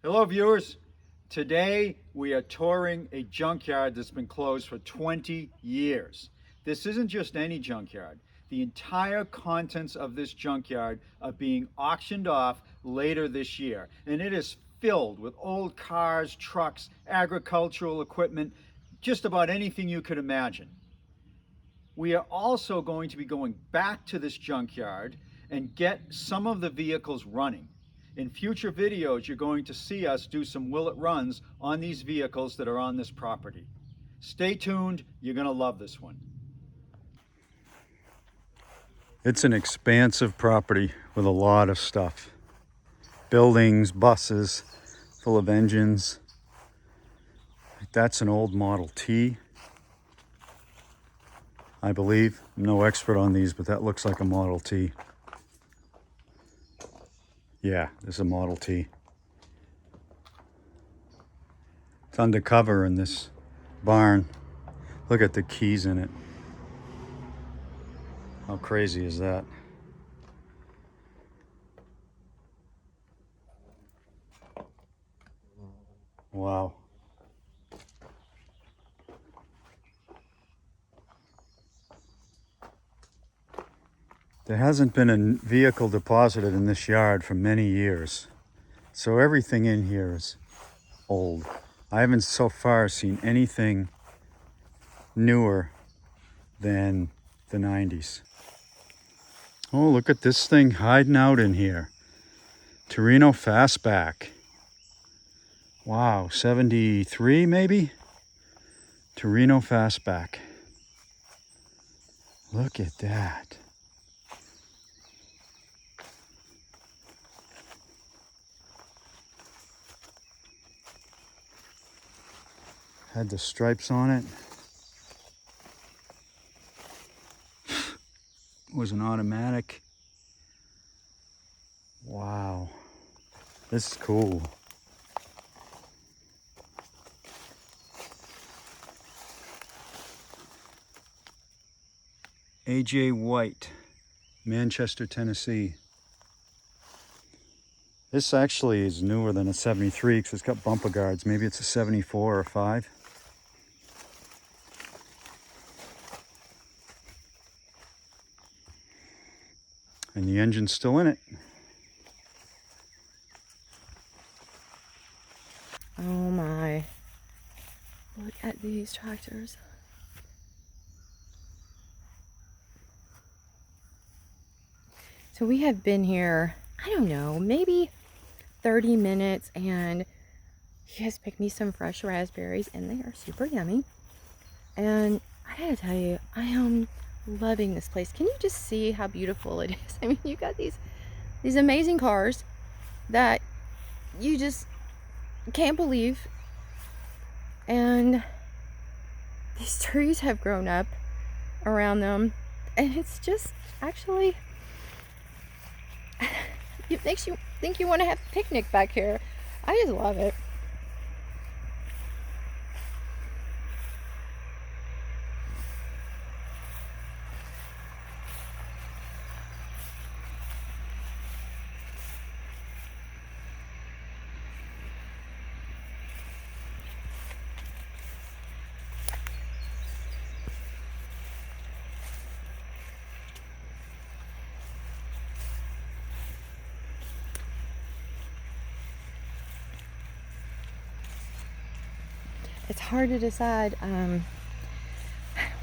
Hello viewers, today we are touring a junkyard that's been closed for 20 years. This isn't just any junkyard. The entire contents of this junkyard are being auctioned off later this year, and it is filled with old cars, trucks, agricultural equipment, just about anything you could imagine. We are also going to be going back to this junkyard and get some of the vehicles running. In future videos, you're going to see us do some will it runs on these vehicles that are on this property. Stay tuned, you're going to love this one. It's an expansive property with a lot of stuff. Buildings, buses, full of engines. That's an old Model T, I believe. I'm no expert on these, but that looks like a Model T. Yeah, this is a Model T. It's undercover in this barn. Look at the keys in it. How crazy is that? Wow. There hasn't been a vehicle deposited in this yard for many years. So everything in here is old. I haven't so far seen anything newer than the 90s. Oh, look at this thing hiding out in here. Torino Fastback. Wow, 73 maybe? Torino Fastback. Look at that. Had the stripes on it. Was an automatic. Wow, this is cool. AJ White, Manchester, Tennessee. This actually is newer than a 73 because it's got bumper guards. Maybe it's a 74 or 5. And the engine's still in it. Oh my. Look at these tractors. So we have been here, I don't know, maybe 30 minutes, and he has picked me some fresh raspberries and they are super yummy. And I gotta tell you, I am loving this place. Can you just see how beautiful it is? I mean, you got these amazing cars that you just can't believe, and these trees have grown up around them, and it's just actually it makes you think you want to have a picnic back here. I just love it. It's hard to decide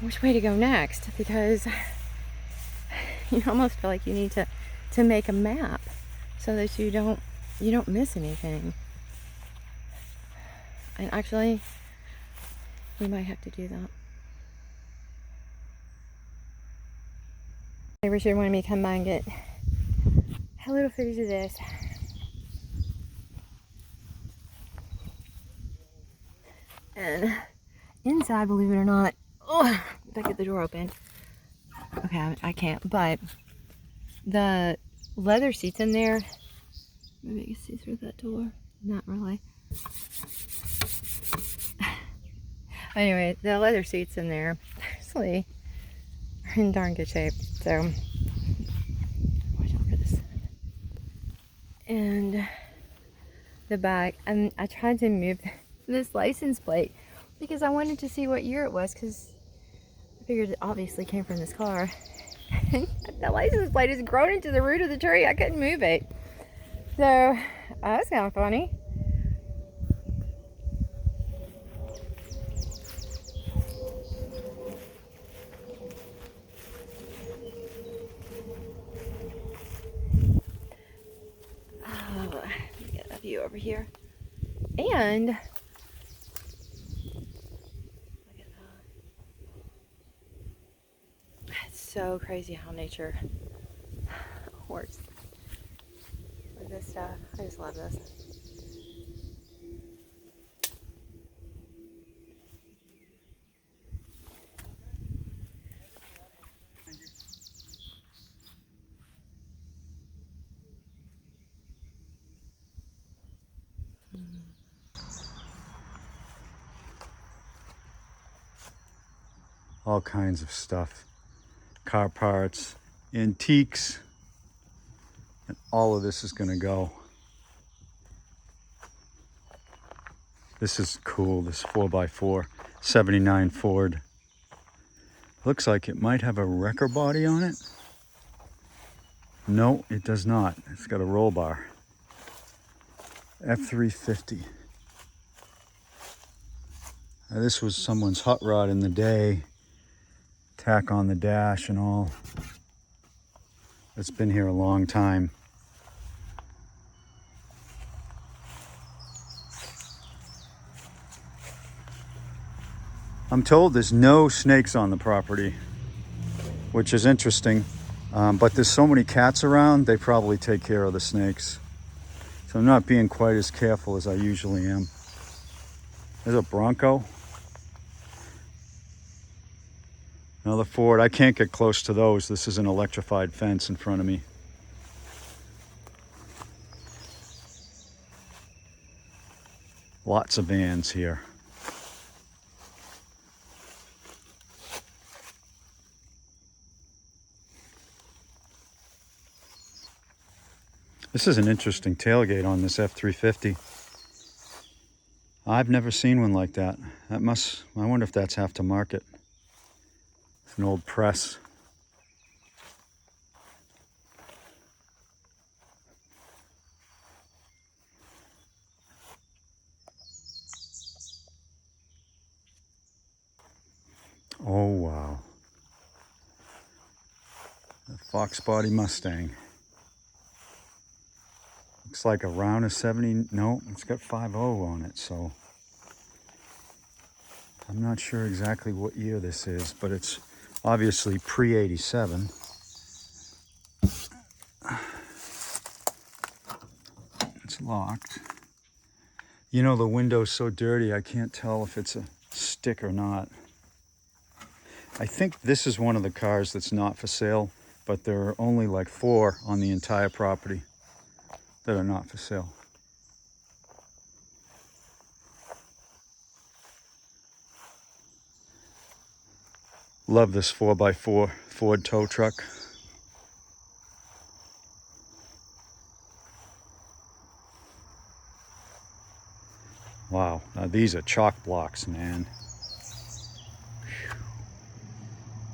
which way to go next, because you almost feel like you need to make a map so that you don't miss anything. And actually, we might have to do that. Richard wanted me to come by and get a little footage of this. And inside, believe it or not, oh, if I get the door open. Okay, I can't, but the leather seats in there, maybe I can see through that door. Not really. Anyway, the leather seats in there actually are in darn good shape. So watch out for this. And the back, and I tried to move this license plate because I wanted to see what year it was, because I figured it obviously came from this car. And the license plate is grown into the root of the tree. I couldn't move it. So that's kind of funny. Oh, let me get a view over here. And look at that. It's so crazy how nature works with this stuff. I just love this. All kinds of stuff. Car parts, antiques, and all of this is gonna go. This is cool, this 4x4, 79 Ford. Looks like it might have a wrecker body on it. No, it does not. It's got a roll bar. F350. Now, this was someone's hot rod in the day. Tack on the dash and all. It's been here a long time. I'm told there's no snakes on the property, which is interesting. But there's so many cats around, they probably take care of the snakes. So I'm not being quite as careful as I usually am. There's a Bronco. Another Ford. I can't get close to those. This is an electrified fence in front of me. Lots of vans here. This is an interesting tailgate on this F350. I've never seen one like that. I wonder if that's aftermarket. It's an old press. Oh wow. A Fox body Mustang. Looks like around a 70, no, it's got 50 on it, so I'm not sure exactly what year this is, but it's obviously pre-87. It's locked. You know, the window's so dirty, I can't tell if it's a stick or not. I think this is one of the cars that's not for sale, but there are only like 4 on the entire property that are not for sale. Love this 4x4 Ford tow truck. Wow, now these are chalk blocks, man. Whew.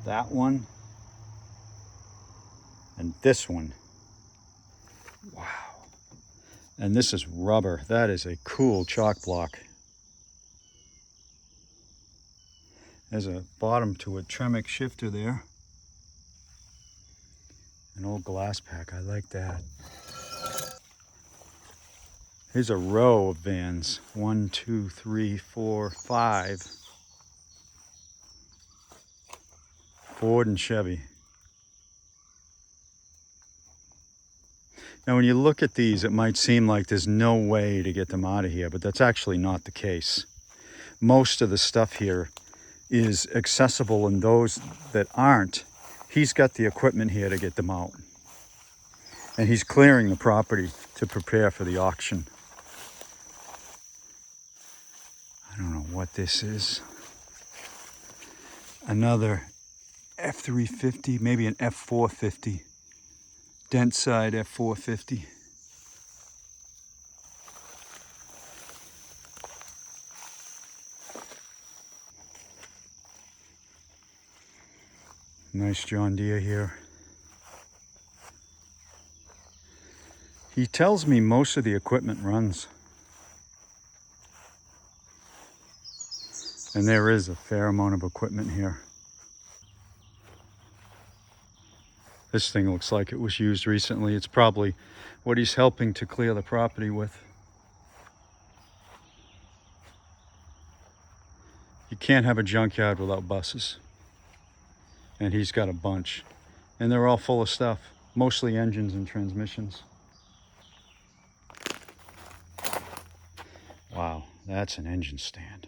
That one and this one. Wow. And this is rubber. That is a cool chalk block. There's a bottom to a Tremec shifter there. An old glass pack, I like that. Here's a row of vans. 1, 2, 3, 4, 5. Ford and Chevy. Now when you look at these, it might seem like there's no way to get them out of here, but that's actually not the case. Most of the stuff here is accessible, and those that aren't, he's got the equipment here to get them out. And he's clearing the property to prepare for the auction. I don't know what this is. Another F350, maybe an F450. Dent side F450. Nice John Deere here. He tells me most of the equipment runs. And there is a fair amount of equipment here. This thing looks like it was used recently. It's probably what he's helping to clear the property with. You can't have a junkyard without buses. And he's got a bunch. And they're all full of stuff, mostly engines and transmissions. Wow, that's an engine stand.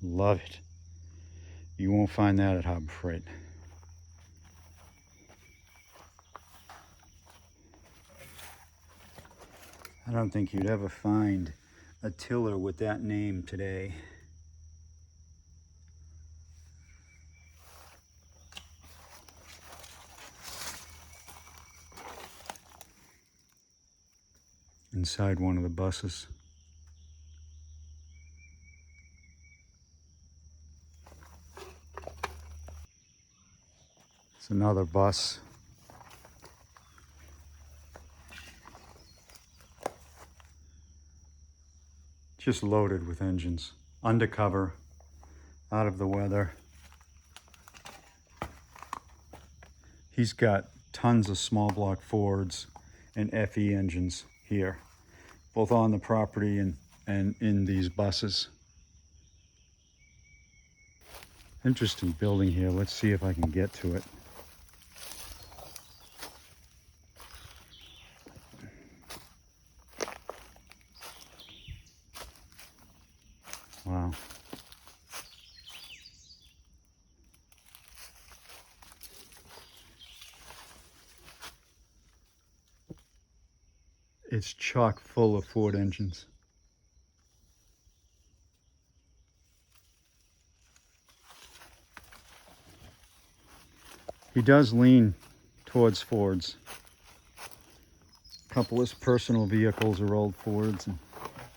Whew, love it. You won't find that at Harbor Freight. I don't think you'd ever find a tiller with that name today. Inside one of the buses. It's another bus. Just loaded with engines. Undercover, out of the weather. He's got tons of small block Fords and FE engines here, both on the property and in these buses. Interesting building here. Let's see if I can get to it. Wow. It's chock full of Ford engines. He does lean towards Fords. A couple of his personal vehicles are old Fords, and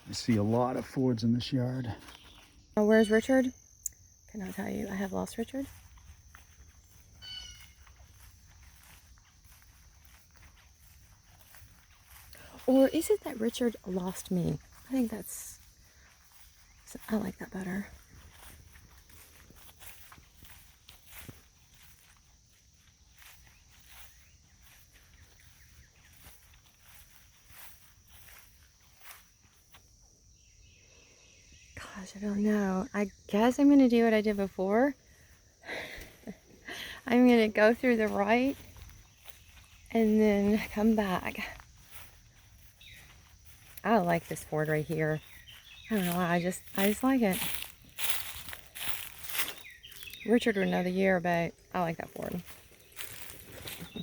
I see a lot of Fords in this yard. Oh, where's Richard? Cannot tell you. I have lost Richard. Or is it that Richard lost me? I think that's... I like that better. Gosh, I don't know. I guess I'm going to do what I did before. I'm going to go through the right and then come back. I like this Ford right here. I don't know why, I just like it. Richard would know the year, but I like that Ford. I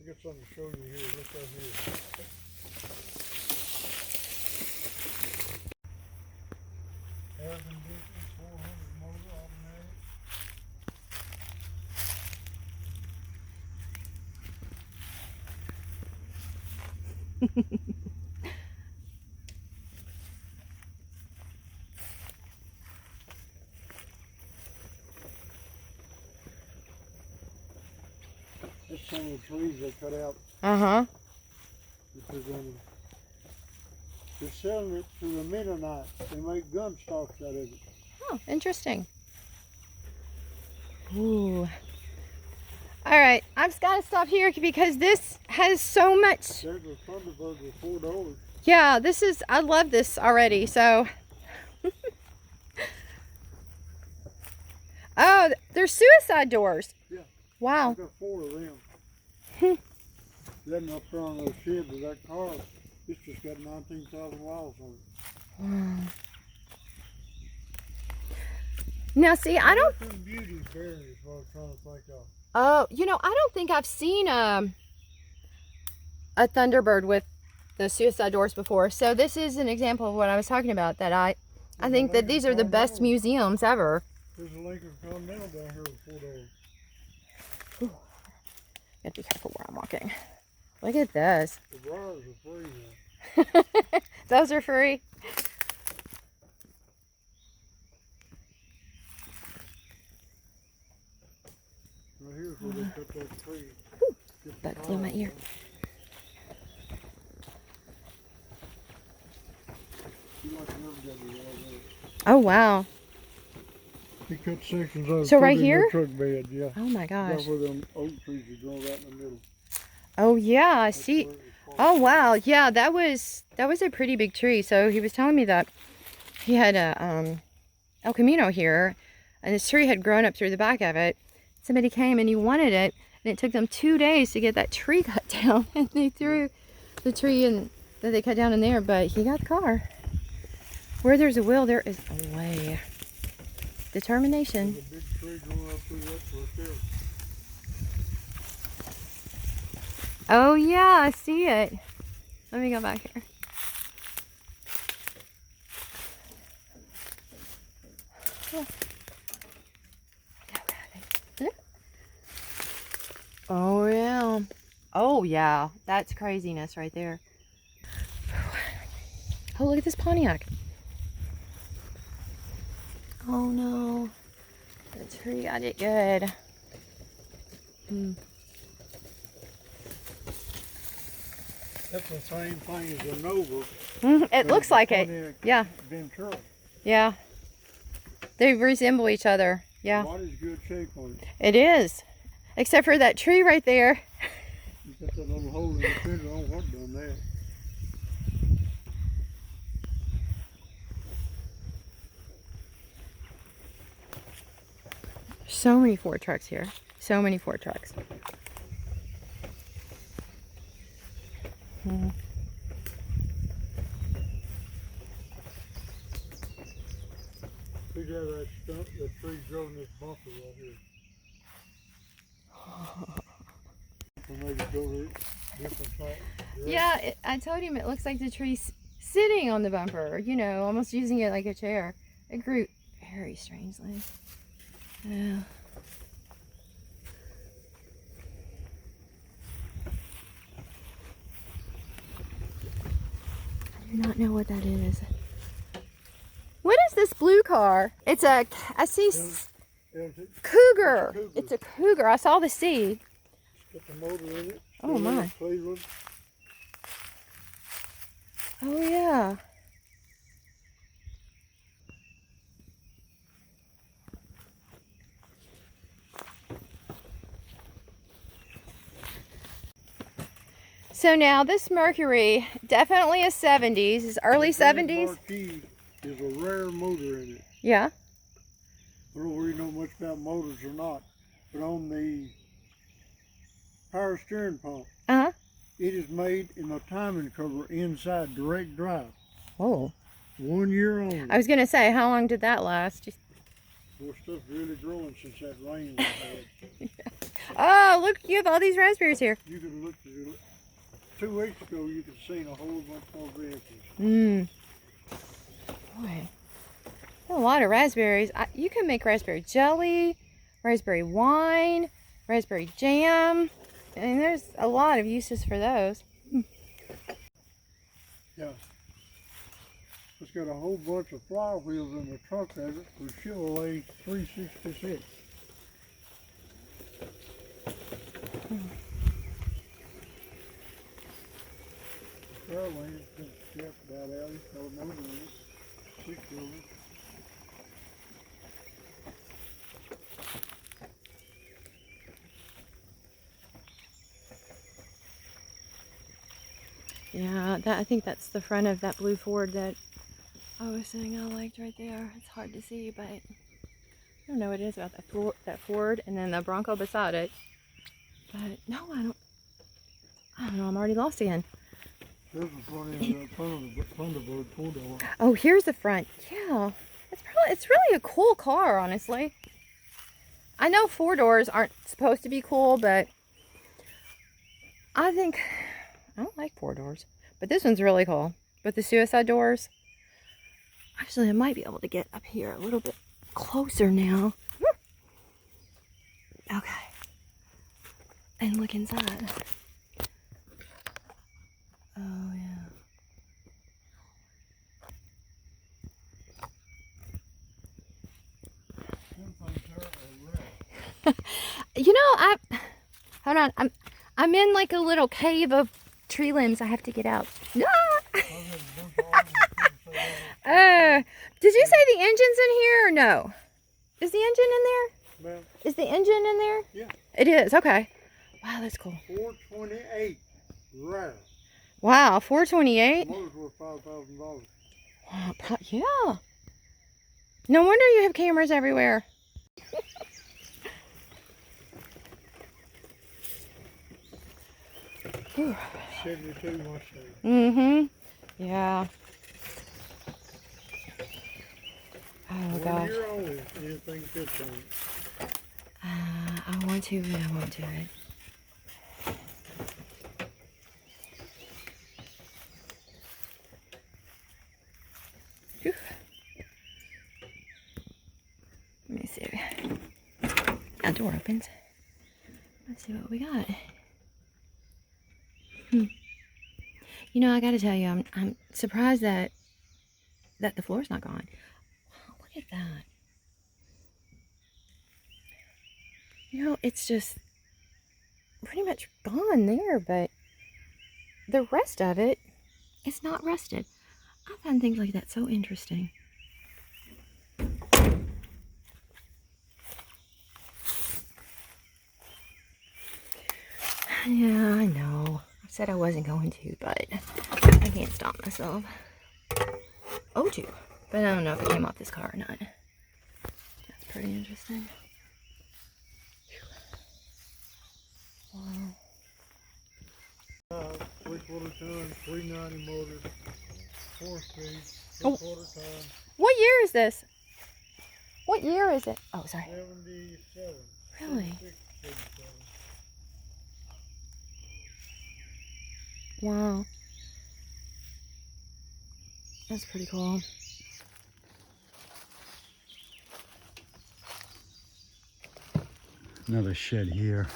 got something to show you here. Look right here. Air conditioning, 400 motor automatic. That's some of the trees they cut out. Uh-huh. They're selling it to the Mennonites. They make gun stocks out of it. Oh, interesting. Ooh. All right, I've just got to stop here because this has so much. There's a Thunderbird with $4. Yeah, this is, I love this already, so. Oh, they're suicide doors. Yeah. Wow. I've got 4 of them. Then up there on those sheds of that car, it's just got 19,000 miles on it. Wow. Now, see, I don't. Beauty berry is what I'm trying to think of. Oh, you know, I don't think I've seen a Thunderbird with the suicide doors before. So this is an example of what I was talking about. That I think that these are the best museums ever. There's a Lincoln Continental down here with $4. Ooh. Gotta be careful where I'm walking. Look at this. The briars are free now. Those are free. like a river got me right there. Oh, wow. He cut sections of it. So put right it in here? the truck bed, yeah. Oh my gosh. Right where them oak trees are growing right in the middle. Oh yeah, I That's see. where it was Oh wow, yeah, that was a pretty big tree. So he was telling me that he had a El Camino here, and this tree had grown up through the back of it. Somebody came and he wanted it, and it took them 2 days to get that tree cut down, and they threw the tree in that they cut down in there. But he got the car. Where there's a will, there is a way. Determination. There's a big tree growing up through that right there. Oh yeah, I see it. Let me go back here. Oh yeah. Oh yeah. That's craziness right there. Oh, look at this Pontiac. Oh no. The tree got it good. That's the same thing as a Nova. It looks like it. Pontiac Yeah. Ventura. Yeah. They resemble each other. Yeah. Body's good shape on it. It is. Except for that tree right there. You got that little hole in the center. I don't know what done that. So many Ford trucks here. So many Ford trucks. Look at that stump, that tree growing this bumper right here. So maybe go to different type. Yeah, I told him it looks like the tree's sitting on the bumper, you know, almost using it like a chair. It grew very strangely. Yeah. I do not know what that is. What is this blue car? It's a, I see Cougar. It's a Cougar. I saw the C. Got the motor in it. Oh my. Cleveland. Oh yeah. So now this Mercury, definitely a 70s, is early 70s. Marquis is a rare motor in it. Yeah. I don't really know much about motors or not, but on the power steering pump, Uh-huh. it is made in the timing cover inside direct drive. Oh. 1 year only. I was going to say, how long did that last? Well, stuff's really growing since that rain was bad. Oh, look, you have all these raspberries here. You can look at it. 2 weeks ago, you could see a whole bunch more vehicles. Mmm. Boy. A lot of raspberries. You can make raspberry jelly, raspberry wine, raspberry jam. I mean, there's a lot of uses for those. Yeah. It's got a whole bunch of flower wheels in the trunk of it for Chevrolet 366. Caroline has kept that out. He's got a motor in it. 6 wheelers. Yeah, I think that's the front of that blue Ford that I was saying I liked right there. It's hard to see, but I don't know what it is about that Ford and then the Bronco beside it. But no, I don't know. I'm already lost again. This is front end of that Thunderbird 4-door. Oh, here's the front. Yeah, it's really a cool car, honestly. I know 4-doors aren't supposed to be cool, but I don't like 4-doors. But this one's really cool. But the suicide doors. Actually, I might be able to get up here a little bit closer now. Okay. And look inside. Oh, yeah. You know, hold on. I'm in like a little cave of tree limbs. I have to get out. Ah! no? Is the engine in there? Ma'am, Is the engine in there? yeah, It is. Okay. Wow, that's cool. 428, rare. Wow, 428. Motor's worth $5,000. Wow, yeah. No wonder you have cameras everywhere. Whew. 72 Mustang. Mm-hmm. Yeah. Oh, 1 gosh. year old, anything fits on it. I want to, but I won't do it. Whew. Let me see. That door opens. Let's see what we got. You know, I gotta tell you, I'm surprised that the floor's not gone. Wow, look at that. You know, it's just pretty much gone there, but the rest of it is not rusted. I find things like that so interesting. Yeah, I know. I said I wasn't going to, but I can't stop myself. Oh, too. But I don't know if it came off this car or not. That's pretty interesting. Wow. 3/4 ton, 390 motor, 4-speed, Oh. 3/4 ton, What year is this? What year is it? Oh, sorry. 77. Really? 76, 77. Wow. That's pretty cool. Another shed here.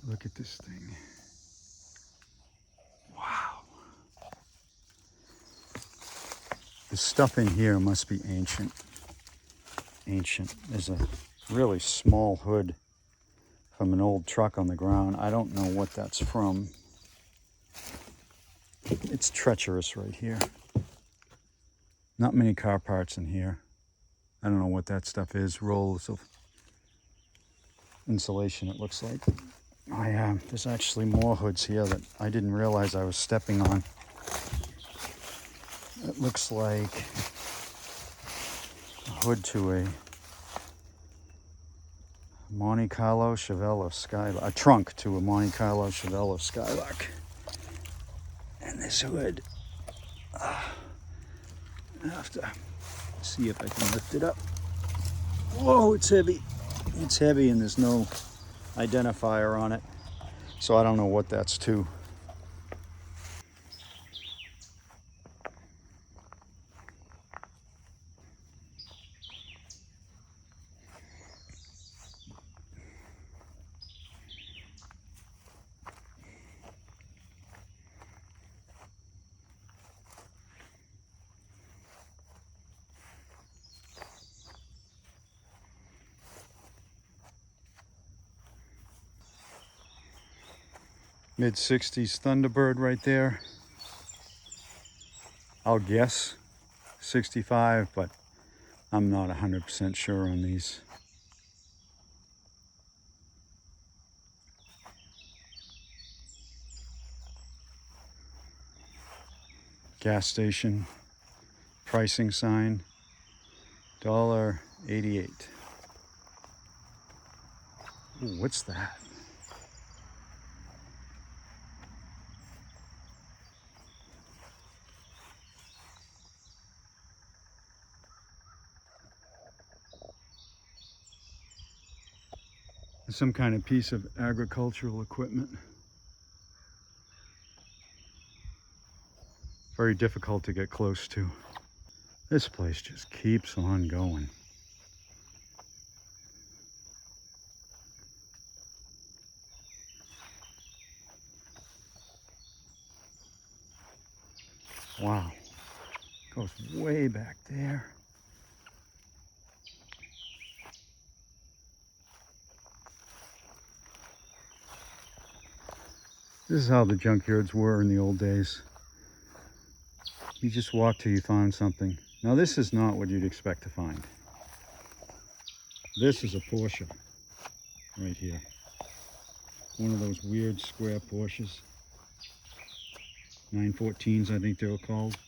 Look at this thing. Wow. The stuff in here must be ancient. Ancient. There's a really small hood from an old truck on the ground. I don't know what that's from. It's treacherous right here. Not many car parts in here. I don't know what that stuff is. Rolls of insulation, it looks like. There's actually more hoods here that I didn't realize I was stepping on. It looks like a hood to a Monte Carlo Chevelle Skylark, a trunk to a Monte Carlo Chevelle Skylark. And this hood, I have to see if I can lift it up. Whoa, it's heavy. It's heavy and there's no identifier on it. So I don't know what that's to. Mid-60s Thunderbird right there. I'll guess 65, but I'm not 100% sure on these. Gas station pricing sign, $1.88. Ooh, what's that? Some kind of piece of agricultural equipment. Very difficult to get close to. This place just keeps on going. Wow. Goes way back there. This is how the junkyards were in the old days. You just walked till you found something. Now this is not what you'd expect to find. This is a Porsche right here. One of those weird square Porsches. 914s, I think they were called.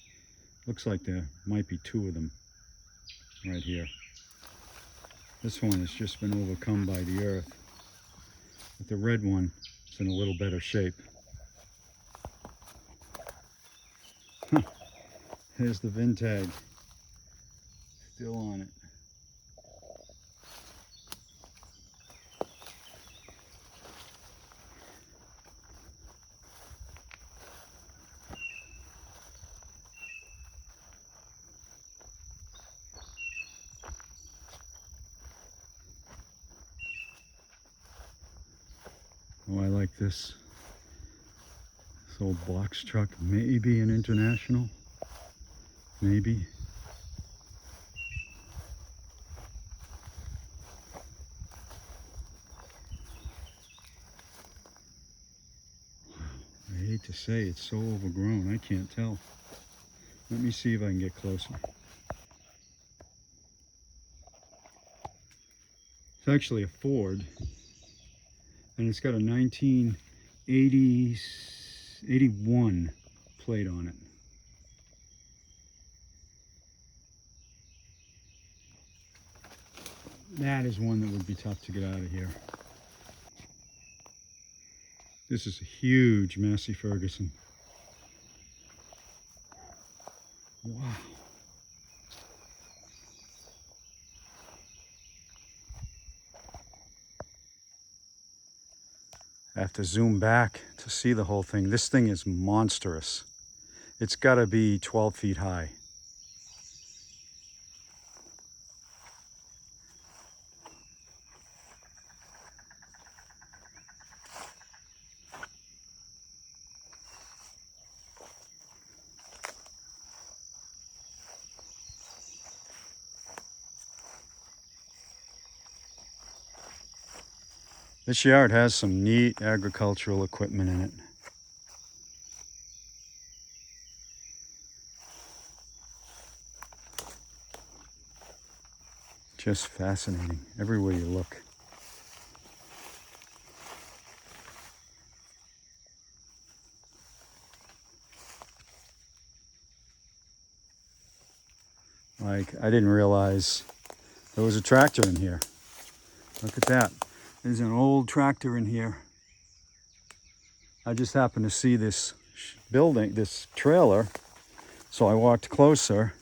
Looks like there might be two of them right here. This one has just been overcome by the earth. But the red one is in a little better shape. There's the VIN tag. Still on it. Oh, I like this. This old box truck, maybe an International, maybe. I hate to say it's so overgrown, I can't tell. Let me see if I can get closer. It's actually a Ford, and it's got a 1981 plate on it. That is one that would be tough to get out of here. This is a huge Massey-Ferguson. Wow. I have to zoom back to see the whole thing. This thing is monstrous. It's got to be 12 feet high. This yard has some neat agricultural equipment in it. Just fascinating, everywhere you look. Like, I didn't realize there was a tractor in here. Look at that. There's an old tractor in here. I just happened to see this building, this trailer, so I walked closer,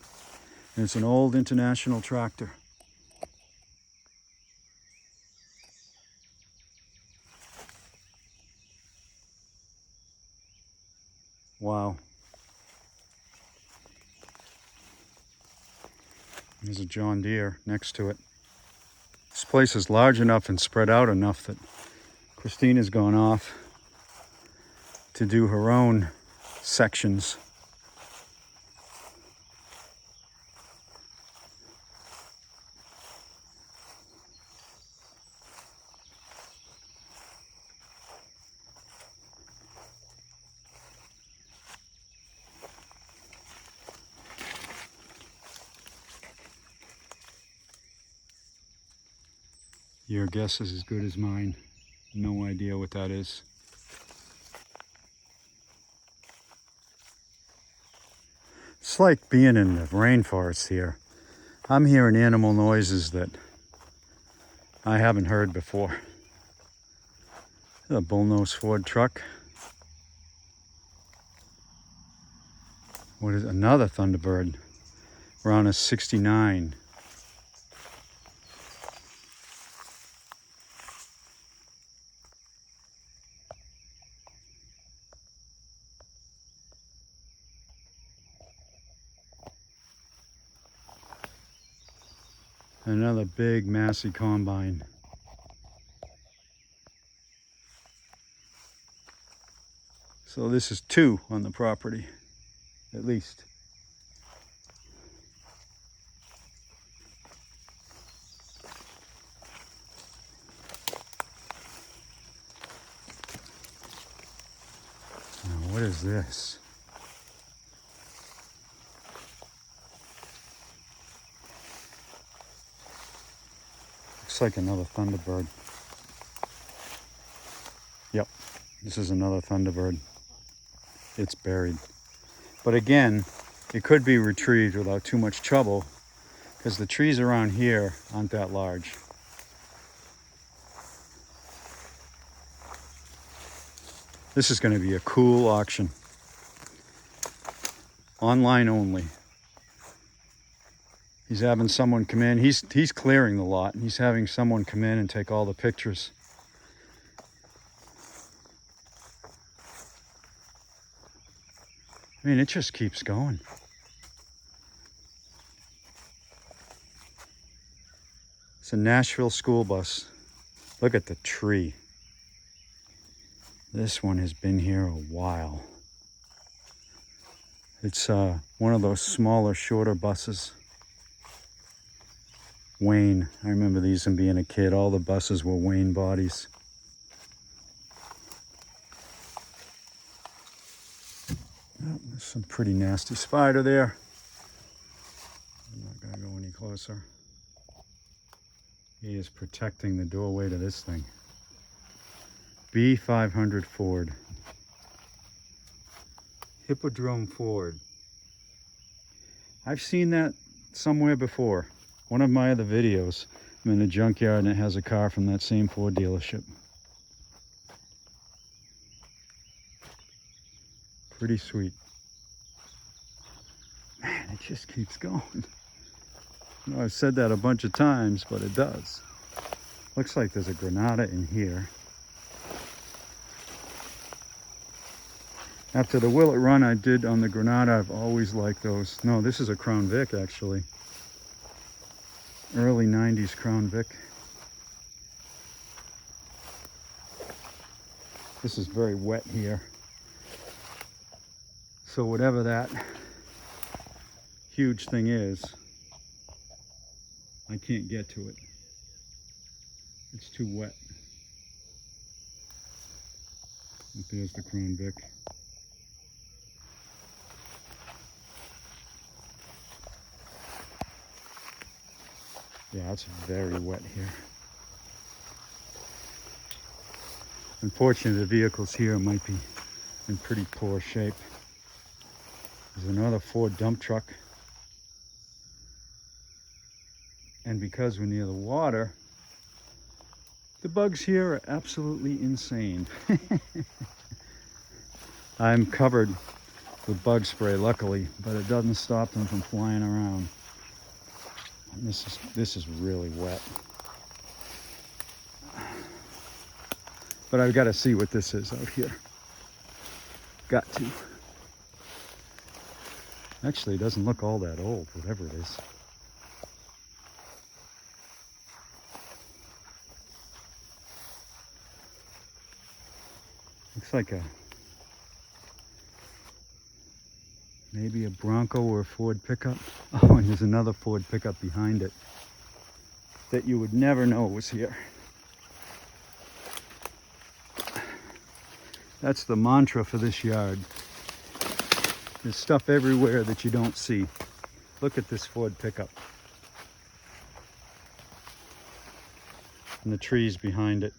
and it's an old International tractor. Wow. There's a John Deere next to it. This place is large enough and spread out enough that Christina's gone off to do her own sections. Your guess is as good as mine. No idea what that is. It's like being in the rainforest here. I'm hearing animal noises that I haven't heard before. A bullnose Ford truck. What is another Thunderbird? Around a 69. Another big Massey combine. So this is two on the property, at least. Now, what is this? Looks looks like another Thunderbird. Yep, this is another Thunderbird. It's buried. But again, it could be retrieved without too much trouble because the trees around here aren't that large. This is going to be a cool auction. Online only. He's having someone come in. He's clearing the lot. And he's having someone come in and take all the pictures. I mean, it just keeps going. It's a Nashville school bus. Look at the tree. This one has been here a while. It's one of those smaller, shorter buses. Wayne. I remember these from being a kid. All the buses were Wayne bodies. Oh, there's some pretty nasty spider there. I'm not going to go any closer. He is protecting the doorway to this thing. B500 Ford. Hippodrome Ford. I've seen that somewhere before. One of my other videos. I'm in a junkyard and it has a car from that same Ford dealership. Pretty sweet. Man, it just keeps going. I know I've said that a bunch of times, but it does. Looks like there's a Granada in here. After the Willet run I did on the Granada, I've always liked those. No, this is a Crown Vic, actually. Early 90s Crown Vic. This is very wet here. So whatever that huge thing is, I can't get to it. It's too wet. And there's the Crown Vic. Yeah, it's very wet here. Unfortunately, the vehicles here might be in pretty poor shape. There's another Ford dump truck. And because we're near the water, the bugs here are absolutely insane. I'm covered with bug spray, luckily, but it doesn't stop them from flying around. And this is really wet. But I've got to see what this is out here. Got to. Actually, it doesn't look all that old, whatever it is. Looks like maybe a Bronco or a Ford pickup. Oh, and there's another Ford pickup behind it that you would never know was here. That's the mantra for this yard. There's stuff everywhere that you don't see. Look at this Ford pickup. And the trees behind it.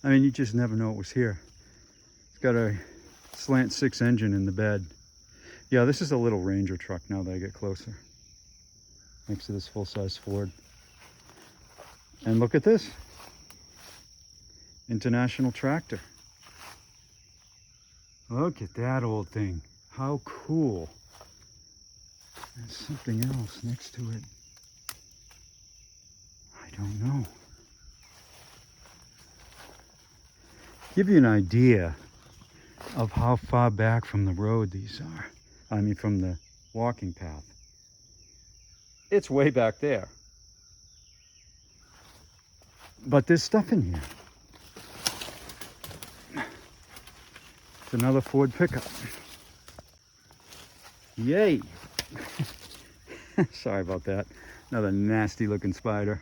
I mean, you just never know it was here. It's got a slant 6 engine in the bed. Yeah, this is a little Ranger truck now that I get closer. Next to this full-size Ford. And look at this. International Tractor. Look at that old thing. How cool. There's something else next to it. I don't know. Give you an idea of how far back from the road these are. I mean, from the walking path. It's way back there. But there's stuff in here. It's another Ford pickup. Yay! Sorry about that. Another nasty looking spider.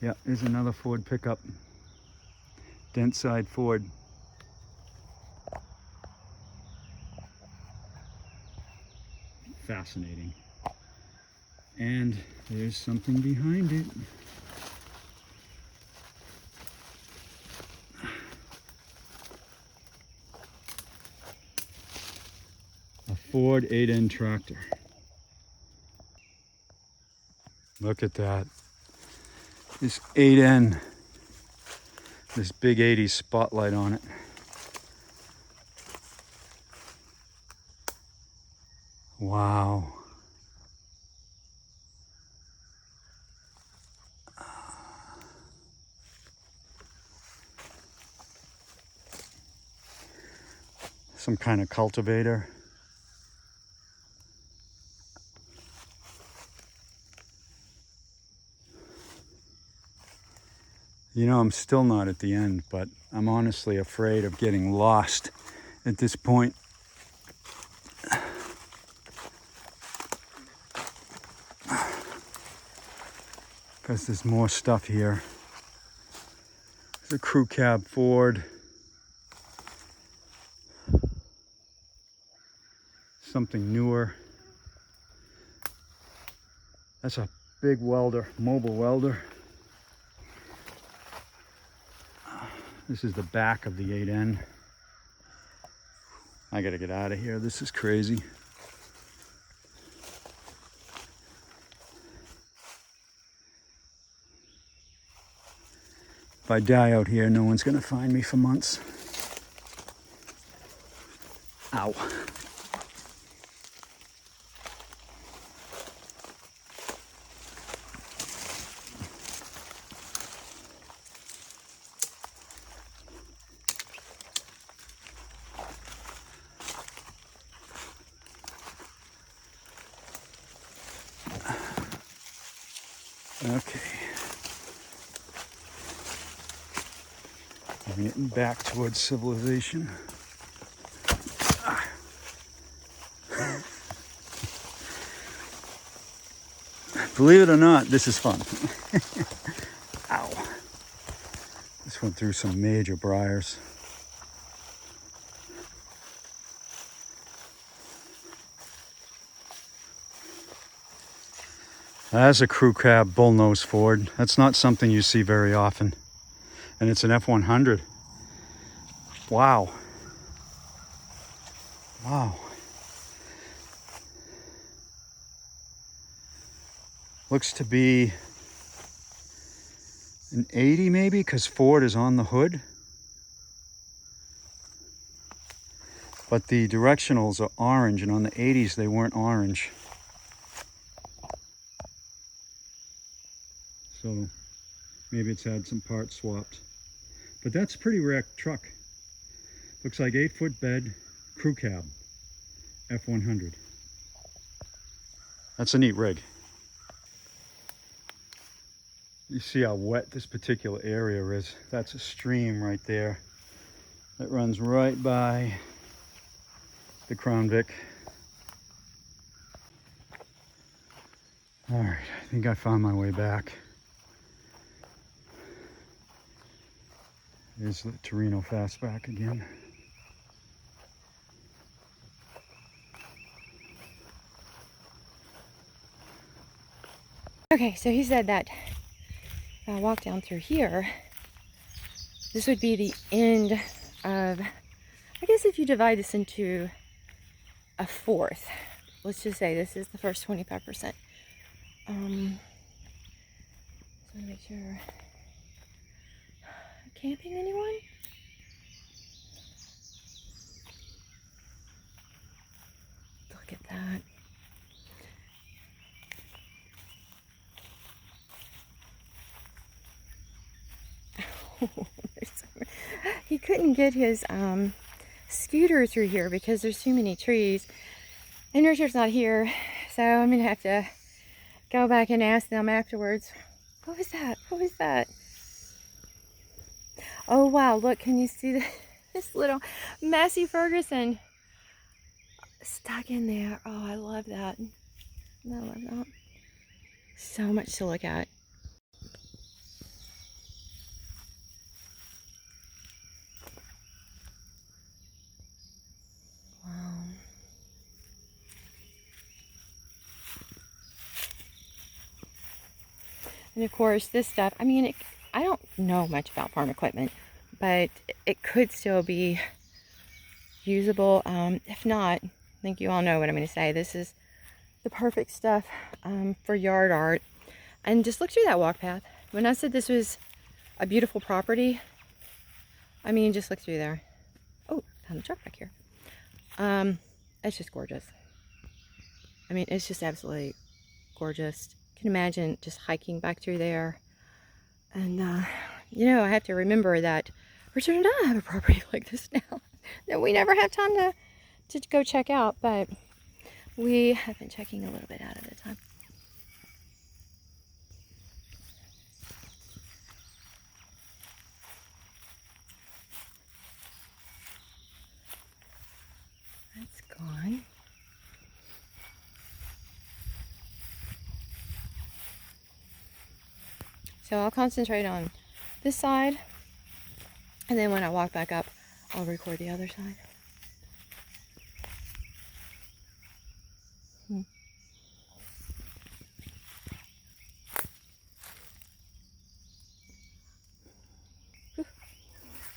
Yeah, there's another Ford pickup. Dent side Ford. Fascinating. And there's something behind it. A Ford 8N tractor. Look at that. This 8N. This big 80s spotlight on it. Wow. Some kind of cultivator. You know, I'm still not at the end, but I'm honestly afraid of getting lost at this point. Because there's more stuff here. There's a crew cab Ford. Something newer. That's a big welder, mobile welder. This is the back of the 8N. I gotta get out of here. This is crazy. If I die out here, no one's gonna find me for months. Ow. Okay. I'm getting back towards civilization. Believe it or not, this is fun. Ow. This went through some major briars. That's a crew cab bullnose Ford. That's not something you see very often. And it's an F100. Wow. Wow. Looks to be an 80 maybe, because Ford is on the hood. But the directionals are orange, and on the 80s they weren't orange. So maybe it's had some parts swapped. But that's a pretty rare truck. Looks like 8-foot bed, crew cab, F100. That's a neat rig. You see how wet this particular area is. That's a stream right there that runs right by the Crown Vic. All right, I think I found my way back. There's the Torino Fastback again. Okay, so he said that if I walk down through here, this would be the end of, I guess if you divide this into a fourth, let's just say this is the first 25%. So I want to make sure. Camping anyone? Look at that. He couldn't get his scooter through here because there's too many trees. And Richard's not here, so I'm gonna have to go back and ask them afterwards. What was that? What was that? Oh wow, look, can you see this little Massey-Ferguson stuck in there? Oh, I love that. I love that. So much to look at. Wow. And of course, this stuff, I mean, I don't know much about farm equipment, but it could still be usable. If not, I think you all know what I'm going to say. This is the perfect stuff for yard art. And just look through that walk path. When I said this was a beautiful property, I mean, just look through there. Oh, found a truck back here. It's just gorgeous. I mean, it's just absolutely gorgeous. You can imagine just hiking back through there. And, you know, I have to remember that Richard and I have a property like this now that we never have time to go check out, but we have been checking a little bit out at a time. That's gone. So I'll concentrate on this side, and then when I walk back up, I'll record the other side.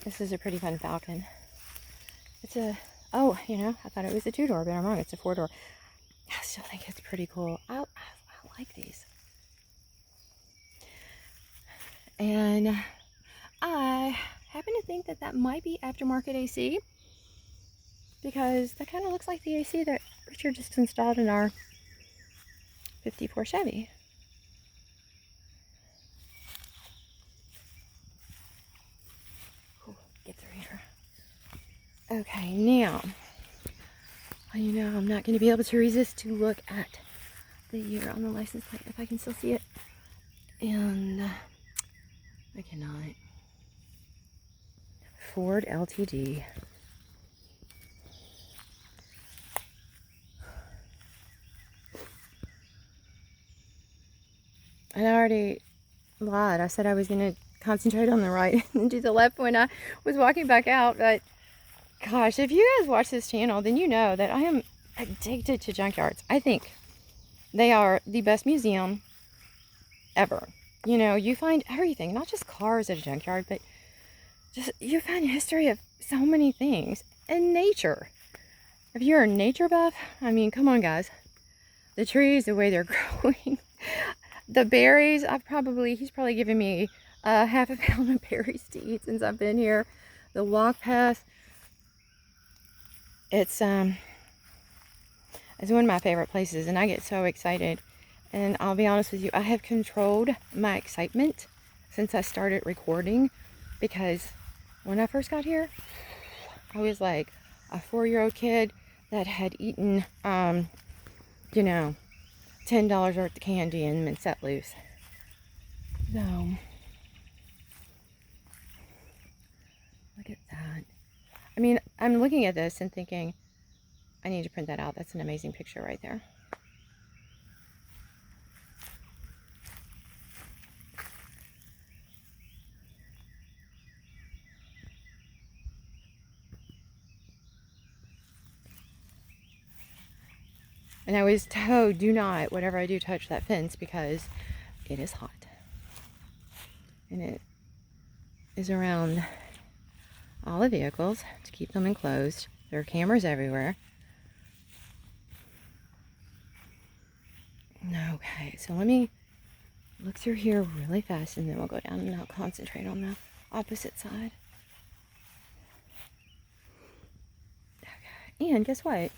This is a pretty fun Falcon. It's a, oh, you know, I thought it was a 2-door, but I'm wrong. It's a 4-door. I still think it's pretty cool. I like these. And I happen to think that that might be aftermarket AC, because that kind of looks like the AC that Richard just installed in our 54 Chevy. Ooh, get through here. Okay, now, you know, I'm not going to be able to resist to look at the year on the license plate, if I can still see it. And I cannot. Ford LTD. I already lied. I said I was going to concentrate on the right and do the left when I was walking back out. But gosh, if you guys watch this channel, then you know that I am addicted to junkyards. I think they are the best museum ever. You know, you find everything, not just cars at a junkyard, but just you find history of so many things. And nature. If you're a nature buff, I mean, come on, guys. The trees, the way they're growing. The berries, he's probably given me half a pound of berries to eat since I've been here. The walk path. It's one of my favorite places, and I get so excited. And I'll be honest with you, I have controlled my excitement since I started recording, because when I first got here, I was like a 4-year-old kid that had eaten, you know, $10 worth of candy and been set loose. So, look at that. I mean, I'm looking at this and thinking, I need to print that out. That's an amazing picture right there. And I was told, do not, whatever I do, touch that fence, because it is hot. And it is around all the vehicles to keep them enclosed. There are cameras everywhere. Okay, so let me look through here really fast, and then we'll go down and I'll concentrate on the opposite side. Okay, and guess what?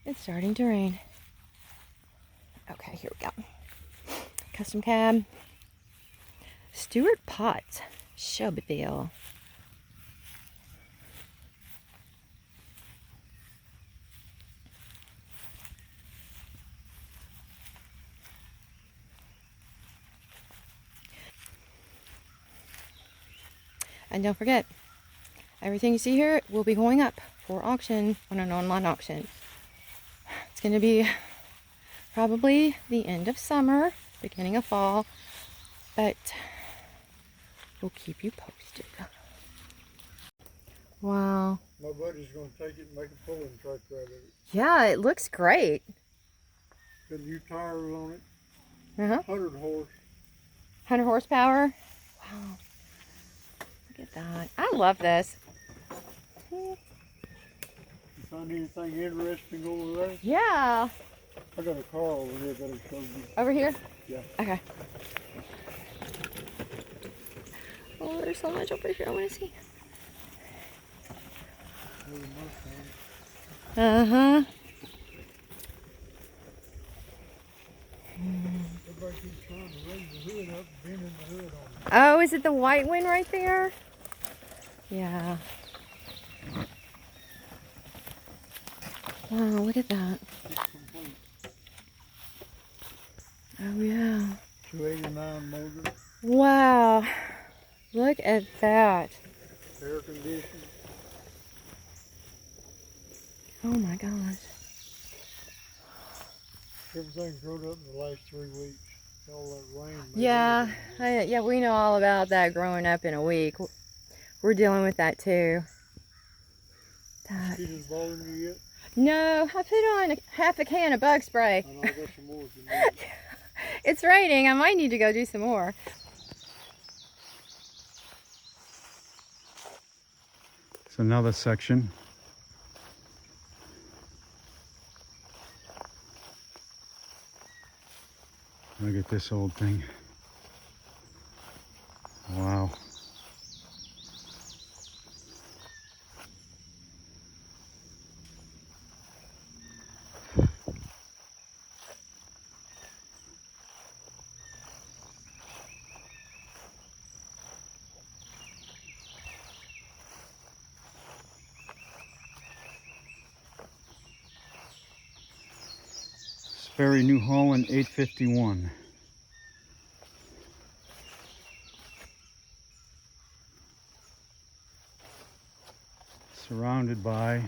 It's starting to rain. Okay, here we go. Custom cab. Stuart Potts, Shelbyville. And don't forget, everything you see here will be going up for auction on an online auction. It's going to be probably the end of summer, beginning of fall, but we'll keep you posted. Wow. My buddy's going to take it and make a pulling truck out of it. Yeah, it looks great. Got new tires on it. 100 horse. 100 horsepower. Wow. Look at that. I love this. You find anything interesting over there? Yeah. I got a car over here that I showed you. Over here? Yeah. Okay. Oh, there's so much over here I want to see. Uh-huh. Everybody keeps trying to raise the hood up, bending the hood on it. Oh, is it the white one right there? Yeah. Wow, look at that. It's complete. Oh, yeah. 289 motor, Wow. Look at that. air conditioning. Oh, my gosh. Everything's growed up in the last 3 weeks. All that rain. made Yeah, everything yeah, we know all about that growing up in a week. We're dealing with that too. grow. Mosquitoes bothering you yet? No, I put on half a can of bug spray. I know I got some more if you need. It's raining. I might need to go do some more. It's another section. Look at this old thing. Wow. Sperry, New Holland 851. Surrounded by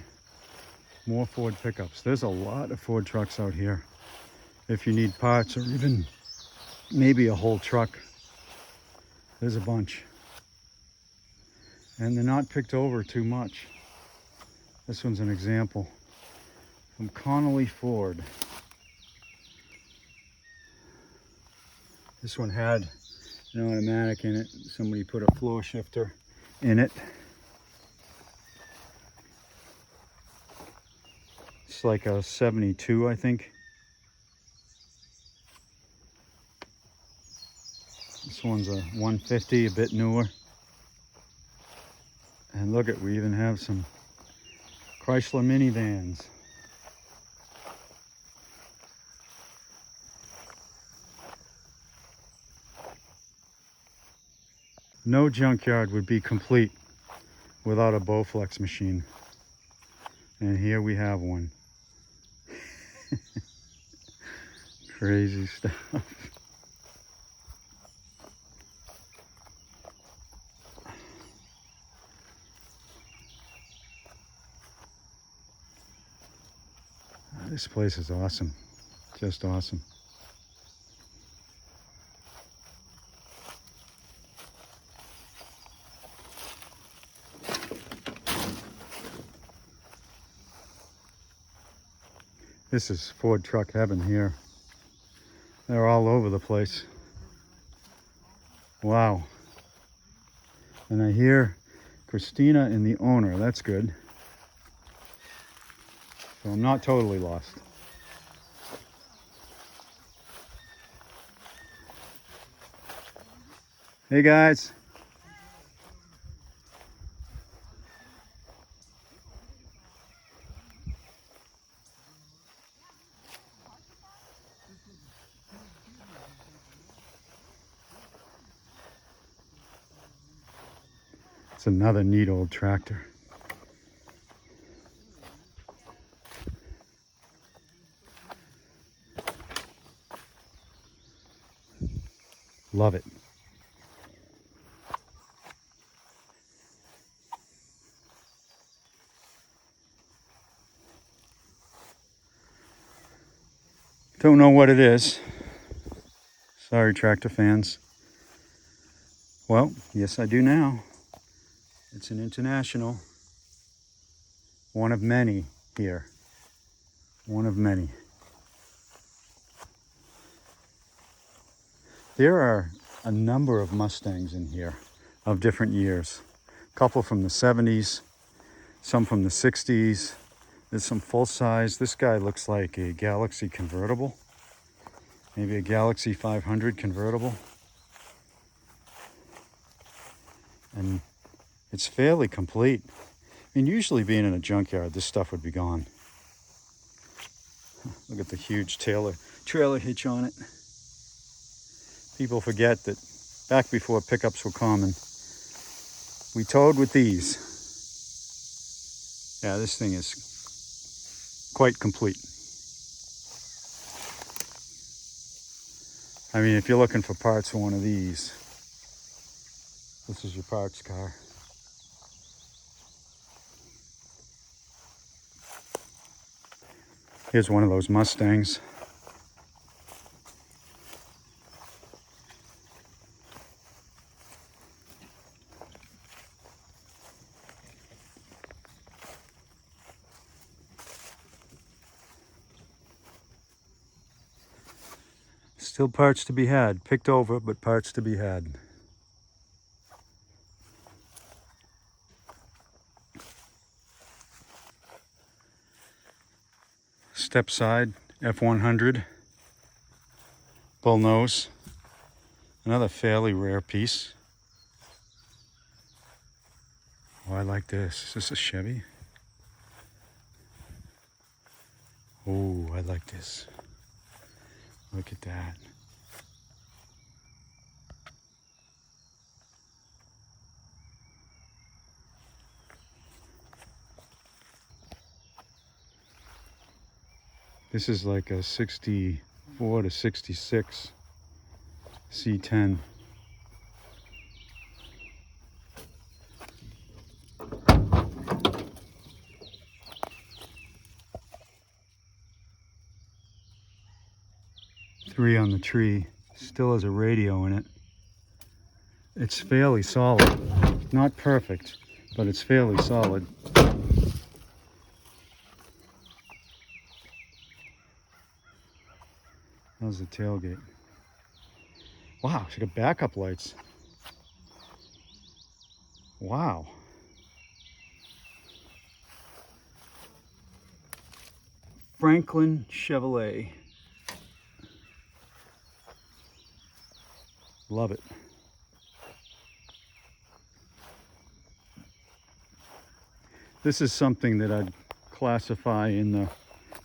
more Ford pickups. There's a lot of Ford trucks out here. If you need parts or even maybe a whole truck, there's a bunch. And they're not picked over too much. This one's an example from Connolly Ford. This one had an automatic in it. Somebody put a floor shifter in it. It's like a 72, I think. This one's a 150, a bit newer. And look at, we even have some Chrysler minivans. No junkyard would be complete without a Bowflex machine. And here we have one. Crazy stuff. This place is awesome. Just awesome. This is Ford truck heaven here. They're all over the place. Wow. And I hear Christina and the owner. That's good. So I'm not totally lost. Hey guys. It's another neat old tractor. Love it. Don't know what it is. Sorry, tractor fans. Well, yes, I do now. It's an International. One of many here. One of many. There are a number of Mustangs in here of different years. A couple from the 70s, some from the 60s. There's some full size. This guy looks like a Galaxy convertible. Maybe a Galaxy 500 convertible. And it's fairly complete. I mean, usually being in a junkyard, this stuff would be gone. Look at the huge trailer hitch on it. People forget that back before pickups were common, we towed with these. Yeah, this thing is quite complete. I mean, if you're looking for parts for one of these, this is your parts car. Here's one of those Mustangs. Still parts to be had. Picked over, but parts to be had. Step side, F100. Bull nose. Another fairly rare piece. Oh, I like this. Is this a Chevy? Oh, I like this. Look at that. This is like a 64 to 66 C10. Three on the tree, still has a radio in it. It's fairly solid, not perfect, but it's fairly solid. How's the tailgate? Wow, she got backup lights. Wow. Franklin Chevrolet. Love it. This is something that I'd classify in the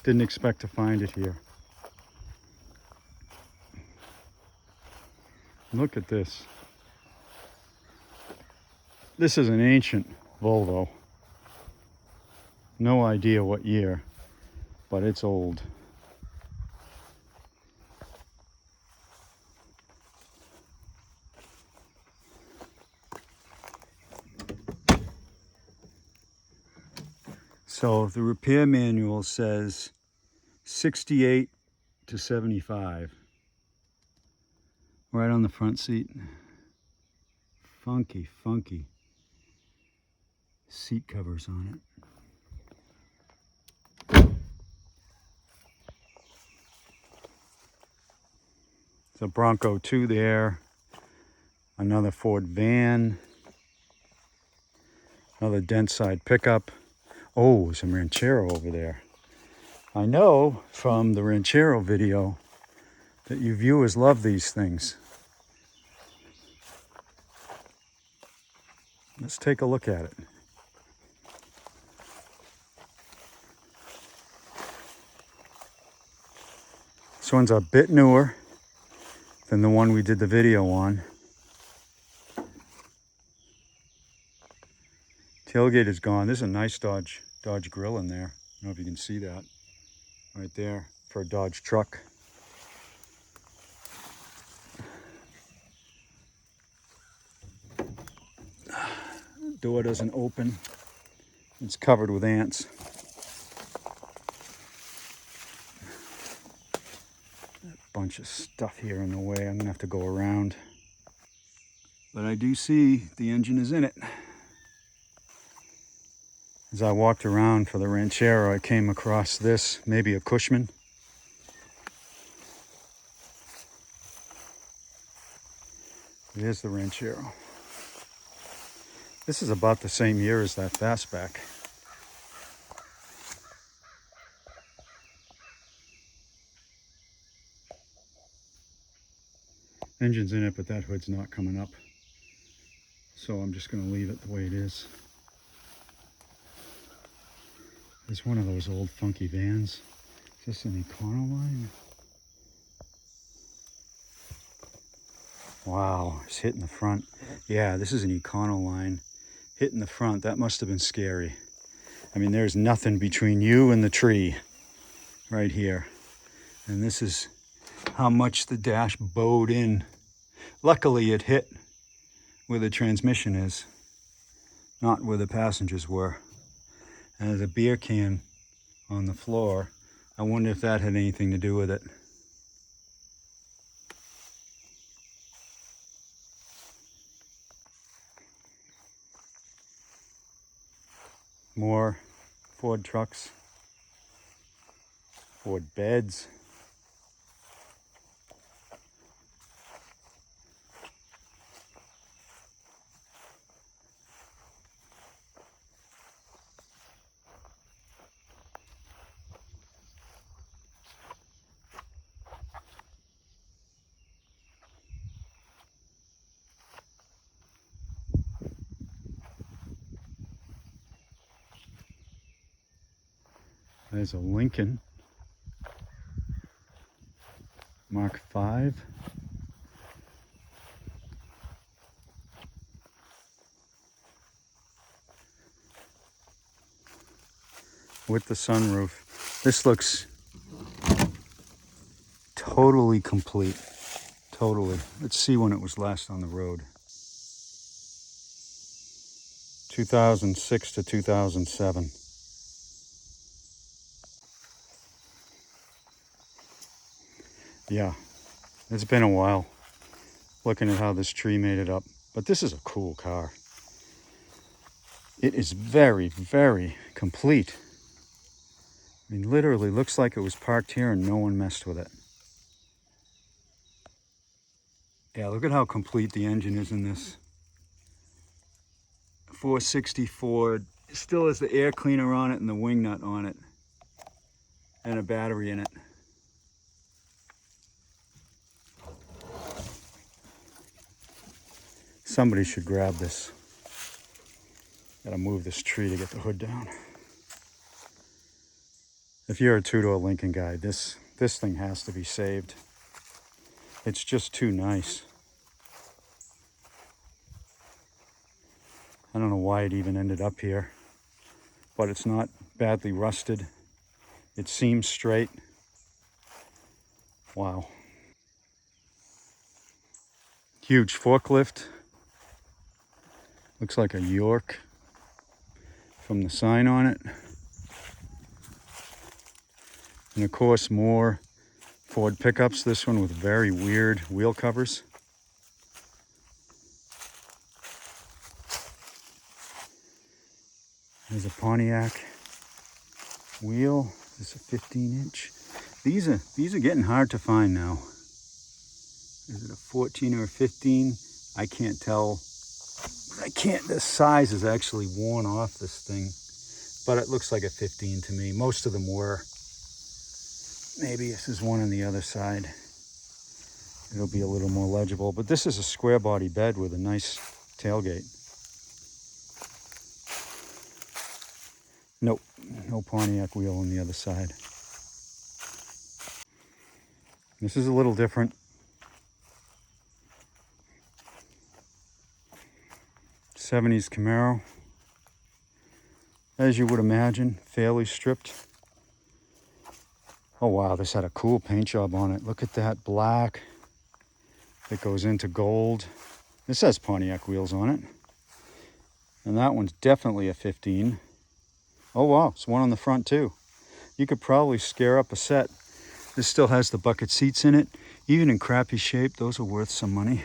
didn't expect to find it here. Look at this. This is an ancient Volvo. No idea what year, but it's old. So the repair manual says 68 to 75. Right on the front seat. Funky, funky seat covers on it. It's a Bronco 2 there. Another Ford van. Another dent side pickup. Oh, some Ranchero over there. I know from the Ranchero video that you viewers love these things. Let's take a look at it. This one's a bit newer than the one we did the video on. Tailgate is gone. There's a nice Dodge grill in there. I don't know if you can see that right there for a Dodge truck. Door doesn't open. It's covered with ants. A bunch of stuff here in the way. I'm gonna have to go around. But I do see the engine is in it. As I walked around for the Ranchero, I came across this, maybe a Cushman. There's the Ranchero. This is about the same year as that Fastback. Engine's in it, but that hood's not coming up. So I'm just going to leave it the way it is. There's one of those old funky vans. Is this an Econoline? Wow, it's hitting the front. Yeah, this is an Econoline hitting the front. That must have been scary. I mean, there's nothing between you and the tree right here. And this is how much the dash bowed in. Luckily, it hit where the transmission is, not where the passengers were. And there's a beer can on the floor. I wonder if that had anything to do with it. More Ford trucks, Ford beds. There's a Lincoln Mark V. With the sunroof. This looks totally complete. Totally. Let's see when it was last on the road. 2006 to 2007. Yeah, it's been a while looking at how this tree made it up. But this is a cool car. It is very, very complete. I mean, literally looks like it was parked here and no one messed with it. Yeah, look at how complete the engine is in this. 460 Ford. It still has the air cleaner on it and the wing nut on it. And a battery in it. Somebody should grab this. Gotta move this tree to get the hood down. If you're a two-door Lincoln guy, this thing has to be saved. It's just too nice. I don't know why it even ended up here, but it's not badly rusted. It seems straight. Wow. Huge forklift. Looks like a York from the sign on it. And of course, more Ford pickups. This one with very weird wheel covers. There's a Pontiac wheel. This is a 15-inch. These are getting hard to find now. Is it a 14 or a 15? I can't tell. The size is actually worn off this thing, but it looks like a 15 to me. Most of them were. Maybe this is one on the other side. It'll be a little more legible, but this is a square body bed with a nice tailgate. Nope, no Pontiac wheel on the other side. This is a little different. 70s Camaro. As you would imagine, fairly stripped. Oh wow, this had a cool paint job on it. Look at that black. It goes into gold. This has Pontiac wheels on it. And that one's definitely a 15. Oh wow, it's one on the front too. You could probably scare up a set. This still has the bucket seats in it. Even in crappy shape, those are worth some money.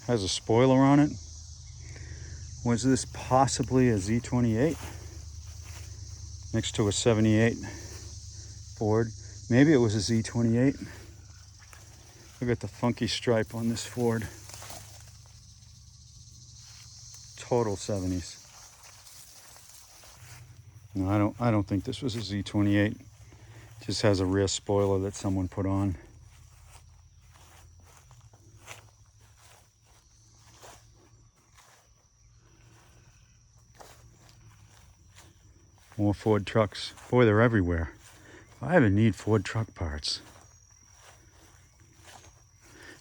Has a spoiler on it. Was this possibly a Z28 next to a 78 Ford? Maybe it was a Z28. Look at the funky stripe on this Ford. Total 70s. No, I don't think this was a Z28. Just has a rear spoiler that someone put on. More Ford trucks. Boy, they're everywhere. I even need Ford truck parts.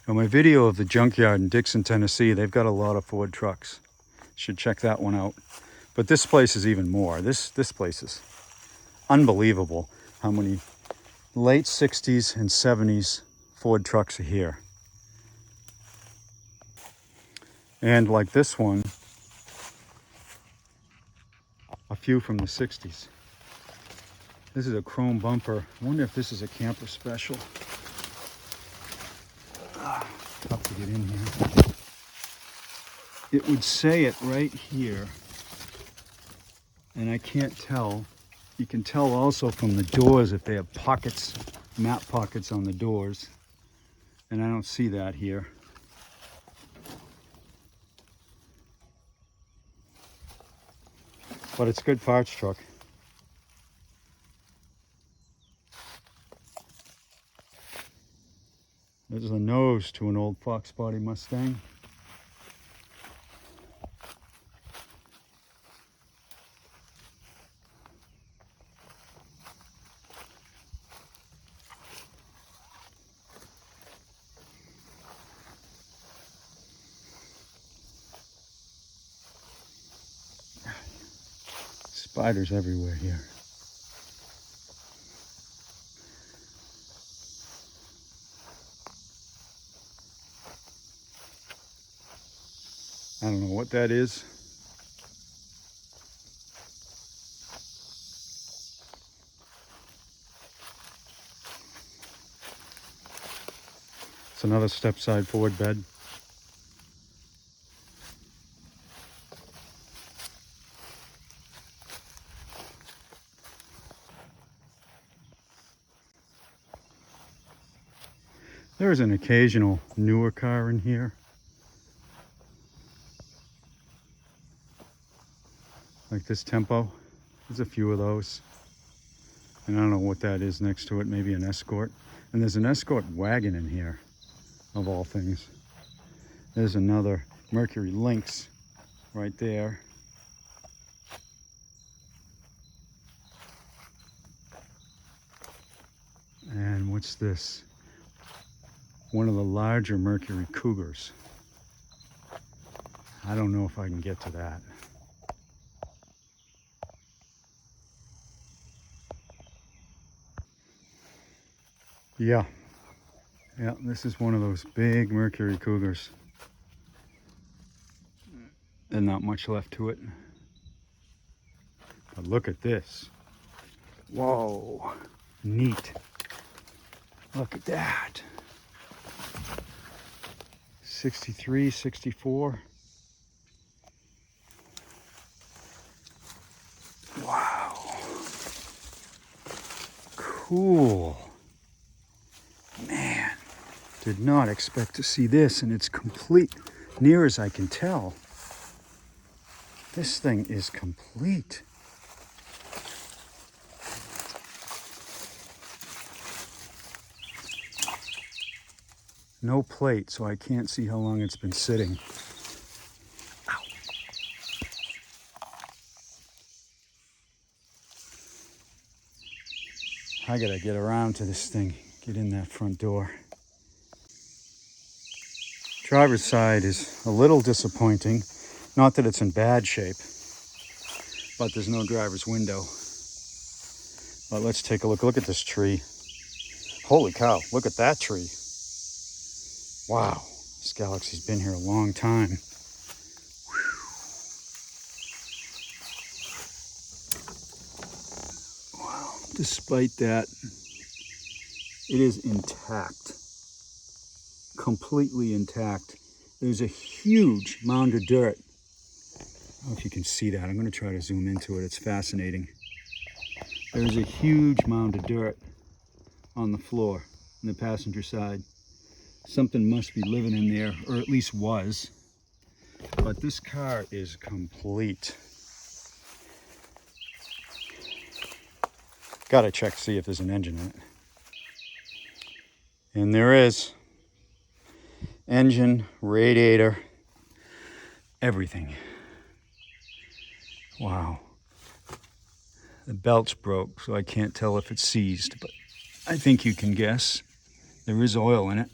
Now, my video of the junkyard in Dixon, Tennessee, they've got a lot of Ford trucks. Should check that one out. But this place is even more. This place is unbelievable how many late 60s and 70s Ford trucks are here. And like this one, a few from the 60s. This is a chrome bumper. I wonder if this is a camper special. Tough to get in here. It would say it right here, and I can't tell. You can tell also from the doors if they have pockets, map pockets on the doors, and I don't see that here. But it's a good parts truck. There's the nose to an old Fox body Mustang. Spiders everywhere here. I don't know what that is. It's another step-side Ford bed. There's an occasional newer car in here. Like this Tempo. There's a few of those. And I don't know what that is next to it. Maybe an Escort. And there's an Escort wagon in here, of all things. There's another Mercury Lynx right there. And what's this? One of the larger Mercury Cougars. I don't know if I can get to that. Yeah, this is one of those big Mercury Cougars. And not much left to it. But look at this. Whoa, neat. Look at that. 63, 64. Wow. Cool. Man, did not expect to see this, and it's complete, near as I can tell. This thing is complete. No plate, so I can't see how long it's been sitting. Ow. I gotta get around to this thing, get in that front door. Driver's side is a little disappointing. Not that it's in bad shape, but there's no driver's window. But let's take a look. Look at this tree. Holy cow, look at that tree. Wow, this Galaxy's been here a long time. Whew. Wow, despite that, it is intact. Completely intact. There's a huge mound of dirt don't know if you can see that. I'm going to try to zoom into it. It's fascinating. There's a huge mound of dirt on the floor in the passenger side. Something must be living in there, or at least was. But this car is complete. Gotta check to see if there's an engine in it. And there is. Engine, radiator, everything. Wow. The belt's broke, so I can't tell if it's seized, but I think you can guess. There is oil in it.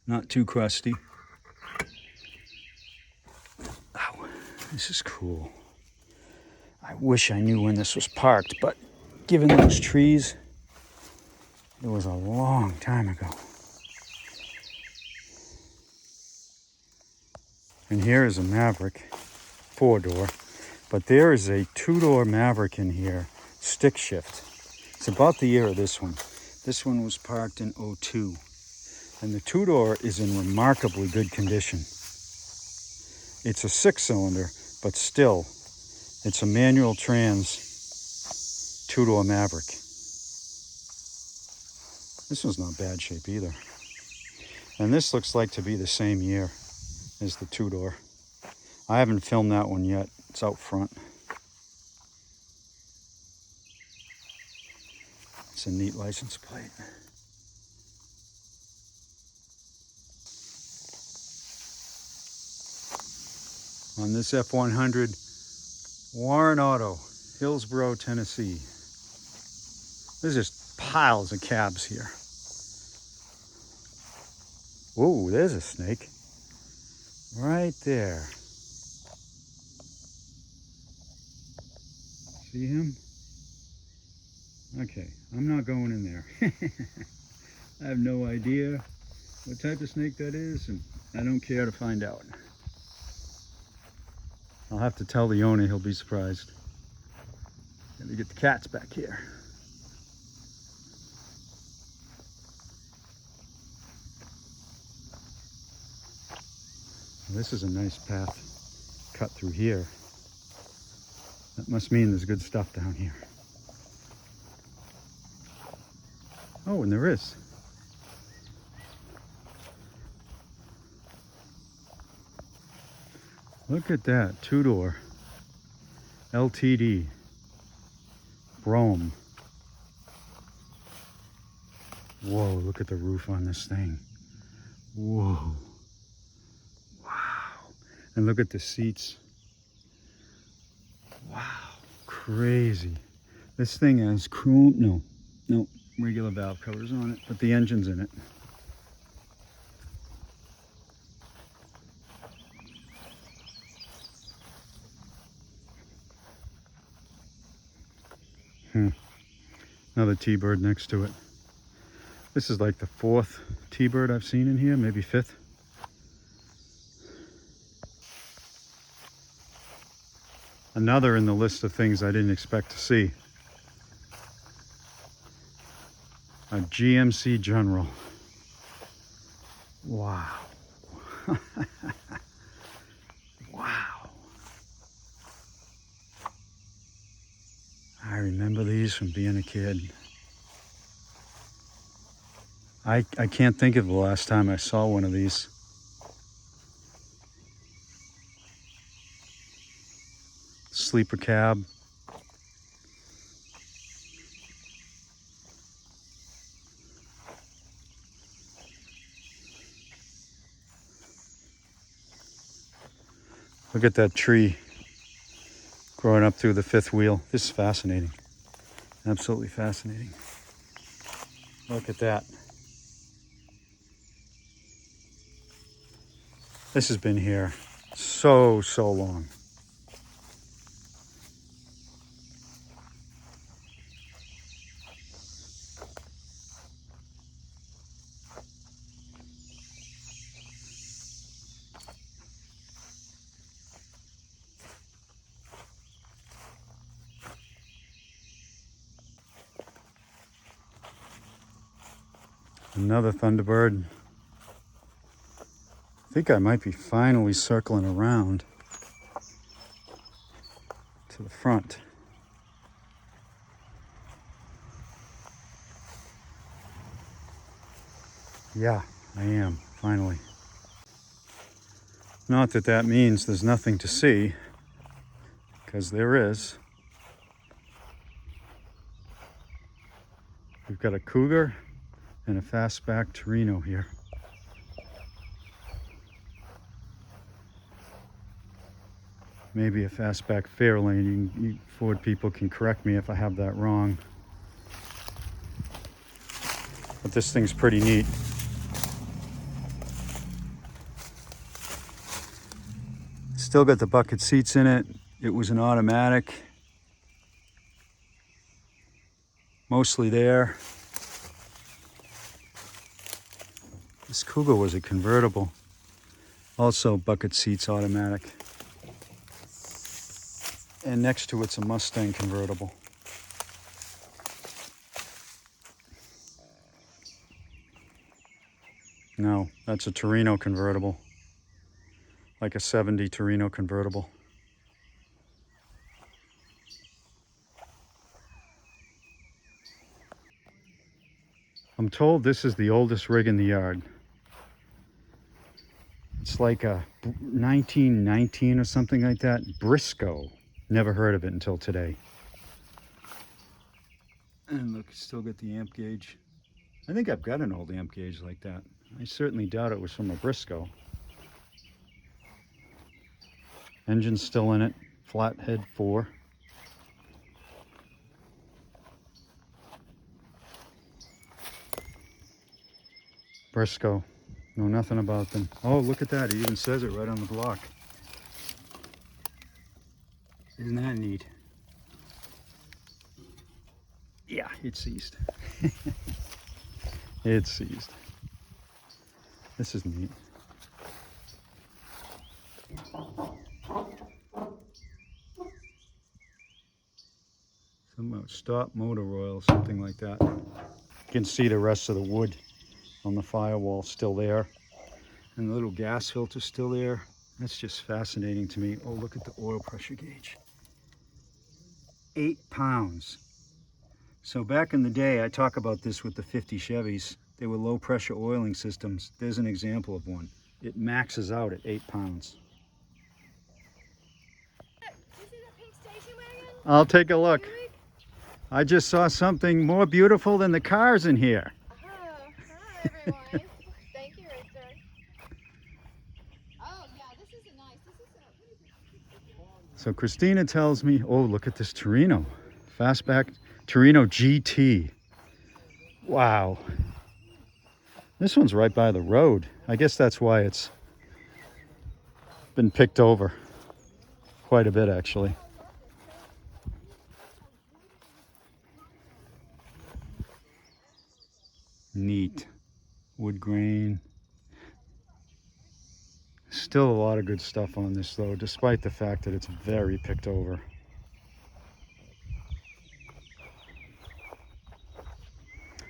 Not too crusty. Oh, this is cool. I wish I knew when this was parked, but given those trees, it was a long time ago. And here is a Maverick, 4-door, but there is a 2-door Maverick in here, stick shift. It's about the year of this one. This one was parked in '02. And the 2-door is in remarkably good condition. It's a 6-cylinder, but still, it's a manual trans 2-door Maverick. This one's not bad shape either. And this looks like to be the same year as the 2-door. I haven't filmed that one yet. It's out front. It's a neat license plate. On this F100, Warren Auto, Hillsborough, Tennessee. There's just piles of cabs here. Whoa, there's a snake. Right there. See him? Okay, I'm not going in there. I have no idea what type of snake that is, and I don't care to find out. I'll have to tell the owner, he'll be surprised. Gotta get the cats back here. This is a nice path cut through here. That must mean there's good stuff down here. Oh, and there is. Look at that, 2-door, LTD, Brougham. Whoa, look at the roof on this thing. Whoa, wow. And look at the seats. Wow, crazy. This thing has chrome, no, regular valve covers on it, but the engine's in it. Another T-Bird next to it. This is like the 4th T-Bird I've seen in here, maybe 5th. Another in the list of things I didn't expect to see. A GMC General. Wow. Wow. I remember these from being a kid. I can't think of the last time I saw one of these. Sleeper cab. Look at that tree growing up through the 5th wheel. This is fascinating. Absolutely fascinating. Look at that. This has been here so long. Another Thunderbird. think I might be finally circling around to the front. Yeah, I am, finally. Not that that means there's nothing to see, because there is. We've got a Cougar and a fastback Torino here. Maybe a fastback Fairlane. You Ford people can correct me if I have that wrong. But this thing's pretty neat. Still got the bucket seats in it. It was an automatic. Mostly there. This Cougar was a convertible. Also bucket seats automatic. And next to it's a Mustang convertible. No, that's a Torino convertible. Like a 70 Torino convertible. I'm told this is the oldest rig in the yard. It's like a 1919 or something like that. Briscoe. Never heard of it until today. And look, still got the amp gauge. I think I've got an old amp gauge like that. I certainly doubt it was from a Briscoe. Engine's still in it. Flathead 4. Briscoe. Know nothing about them. Oh, look at that. It even says it right on the block. Isn't that neat? Yeah, it's seized. It's seized. This is neat. Something about stop motor oil, something like that. You can see the rest of the wood on the firewall still there. And the little gas filter still there. That's just fascinating to me. Oh, look at the oil pressure gauge. 8 pounds. So back in the day, I talk about this with the 50 Chevys. They were low pressure oiling systems. There's an example of one. It maxes out at 8 pounds. You see that pink station wagon? I'll take a look. I just saw something more beautiful than the cars in here. Oh, hi everyone. Thank you, Richter. Oh yeah, this is a nice. So Christina tells me, oh, look at this Torino. Fastback Torino GT. Wow. This one's right by the road. I guess that's why it's been picked over. Quite a bit, actually. Neat. Wood grain. Still a lot of good stuff on this, though, despite the fact that it's very picked over.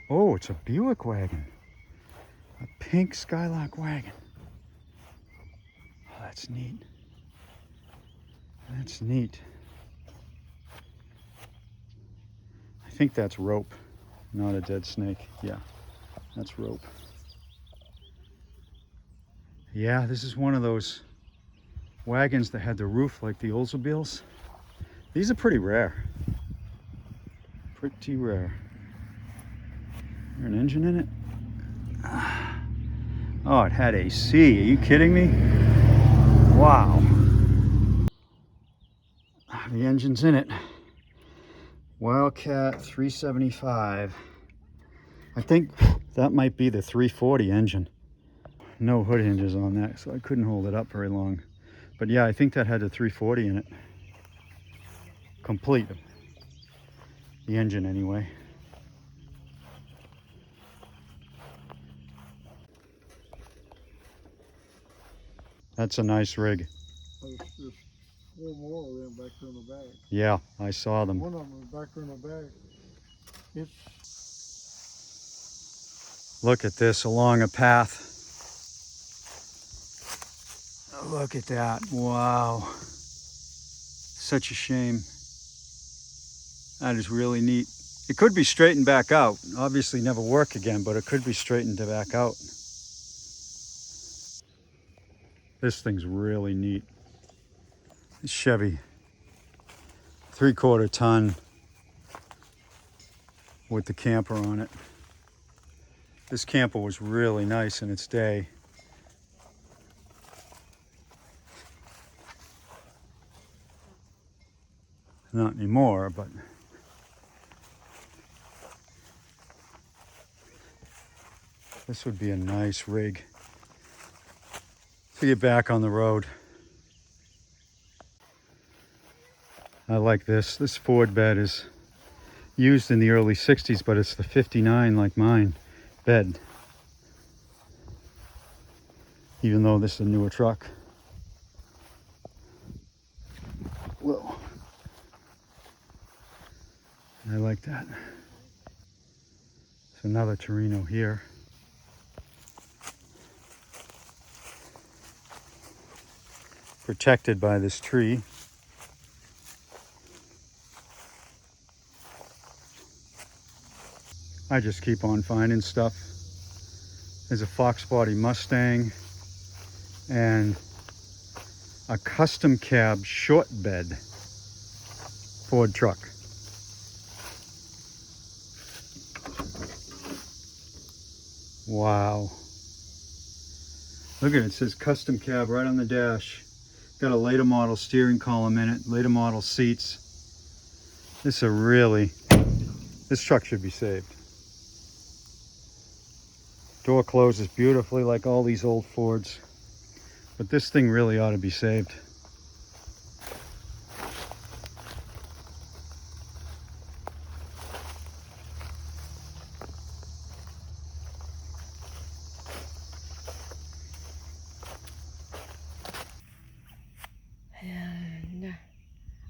Oh, it's a Buick wagon. A pink Skylark wagon. Oh, that's neat. That's neat. I think that's rope, not a dead snake. Yeah, that's rope. Yeah, this is one of those wagons that had the roof like the Oldsmobiles. These are pretty rare. Pretty rare. Is there an engine in it? Oh, it had AC. Are you kidding me? Wow. The engine's in it. Wildcat 375. I think that might be the 340 engine. No hood hinges on that, so I couldn't hold it up very long. But yeah, I think that had a 340 in it. Complete. The engine anyway. That's a nice rig. There's 4 more of them back there in the back. Yeah, I saw them. One of them is back there in the back. It's Look at this along a path. Look at that. Wow. Such a shame. That is really neat. It could be straightened back out. Obviously never work again, but it could be straightened back out. This thing's really neat. It's Chevy. 3/4 ton with the camper on it. This camper was really nice in its day. Not anymore, but this would be a nice rig to get back on the road. I like this. This Ford bed is used in the early 60s, but it's the 59 like mine bed. Even though this is a newer truck. Whoa. I like that. There's another Torino here. Protected by this tree. I just keep on finding stuff. There's a Fox Body Mustang and a custom cab short bed Ford truck. Wow. Look at it, it says custom cab right on the dash. Got a later model steering column in it, later model seats. This truck should be saved. Door closes beautifully like all these old Fords, but this thing really ought to be saved. And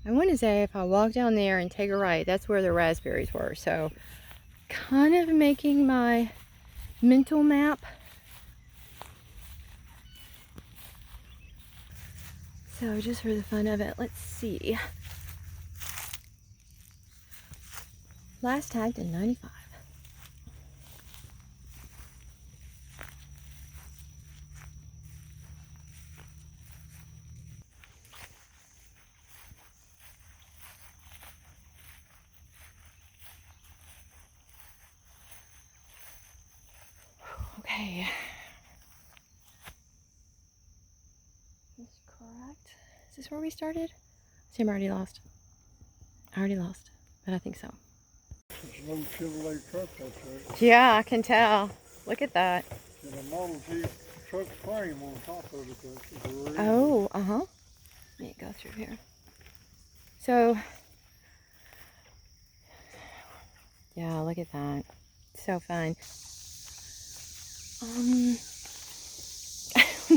I want to say if I walk down there and take a right, that's where the raspberries were. So kind of making my mental map. So just for the fun of it, let's see. Last tagged in 95. Okay. Is this correct? Is this where we started? See, I'm already lost. I already lost, but I think so. It's an old Chevrolet truck, that's right. Yeah, I can tell. Look at that. And a Model T truck frame on top of it. That's great. Oh, uh-huh. Let me go through here. So, yeah, look at that. So fun. I don't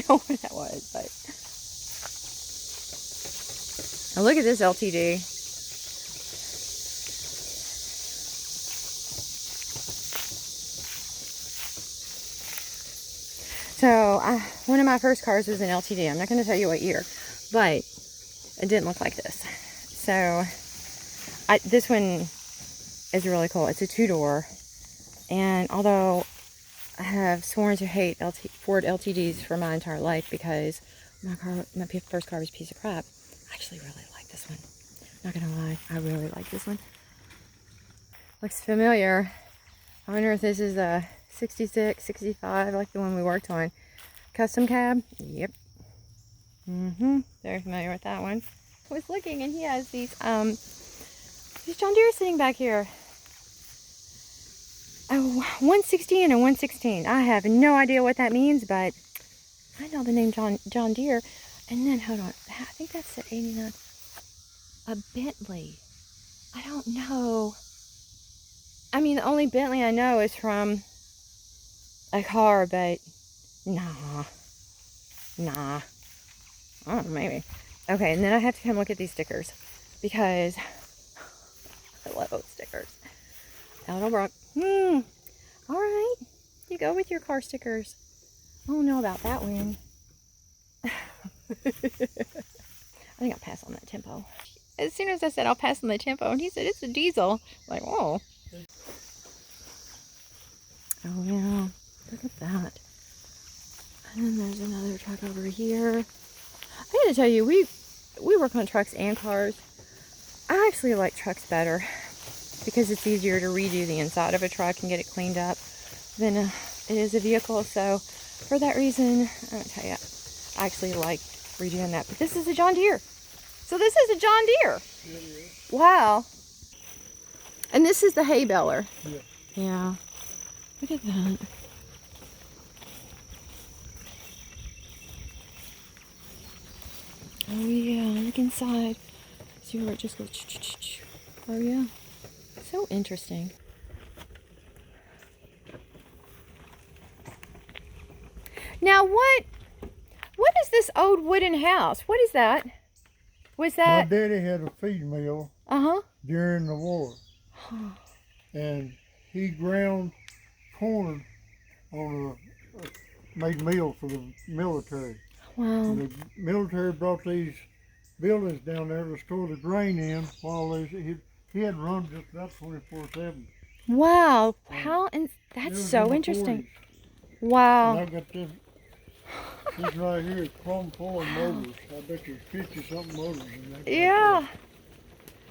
know what that was, but now look at this LTD. So one of my first cars was an LTD. I'm not going to tell you what year, but it didn't look like this. So this one is really cool. It's a two-door, and although I have sworn to hate Ford LTDs for my entire life because my first car was a piece of crap, I actually really like this one. Not gonna lie, I really like this one. Looks familiar. I wonder if this is a 66, 65, like the one we worked on. Custom cab? Yep. Very familiar with that one. I was looking and he has these John Deere sitting back here. A 160 and a 116. I have no idea what that means, but I know the name John Deere. And then, hold on, I think that's the 89. A Bentley. I don't know. I mean, the only Bentley I know is from a car, but nah. I don't know, maybe. Okay, and then I have to come look at these stickers because I love old stickers. Edelbrock. Alright. You go with your car stickers. I don't know about that one. I think I'll pass on that tempo. As soon as I said I'll pass on the tempo, and he said it's a diesel. Like, oh. Oh yeah, look at that. And then there's another truck over here. I gotta tell you, we work on trucks and cars. I actually like trucks better because it's easier to redo the inside of a truck and get it cleaned up than it is a vehicle. So for that reason, I'll tell you, I actually like redoing that. But this is a John Deere. So this is a John Deere. Wow. And this is the hay baler. Yeah. Yeah. Look at that. Oh yeah, look inside. See where it just goes. Oh yeah. So interesting. Now what is this old wooden house? What is that? Was My that? daddy had a feed mill during the war. And he ground corn on made meal for the military. Wow. And the military brought these buildings down there to store the grain in while he had run just about 24/7. Wow. How and It that's was in so the interesting. 40s. Wow. And I got this right here, chrome foil motors. I bet there's 50-something motors in that. Yeah.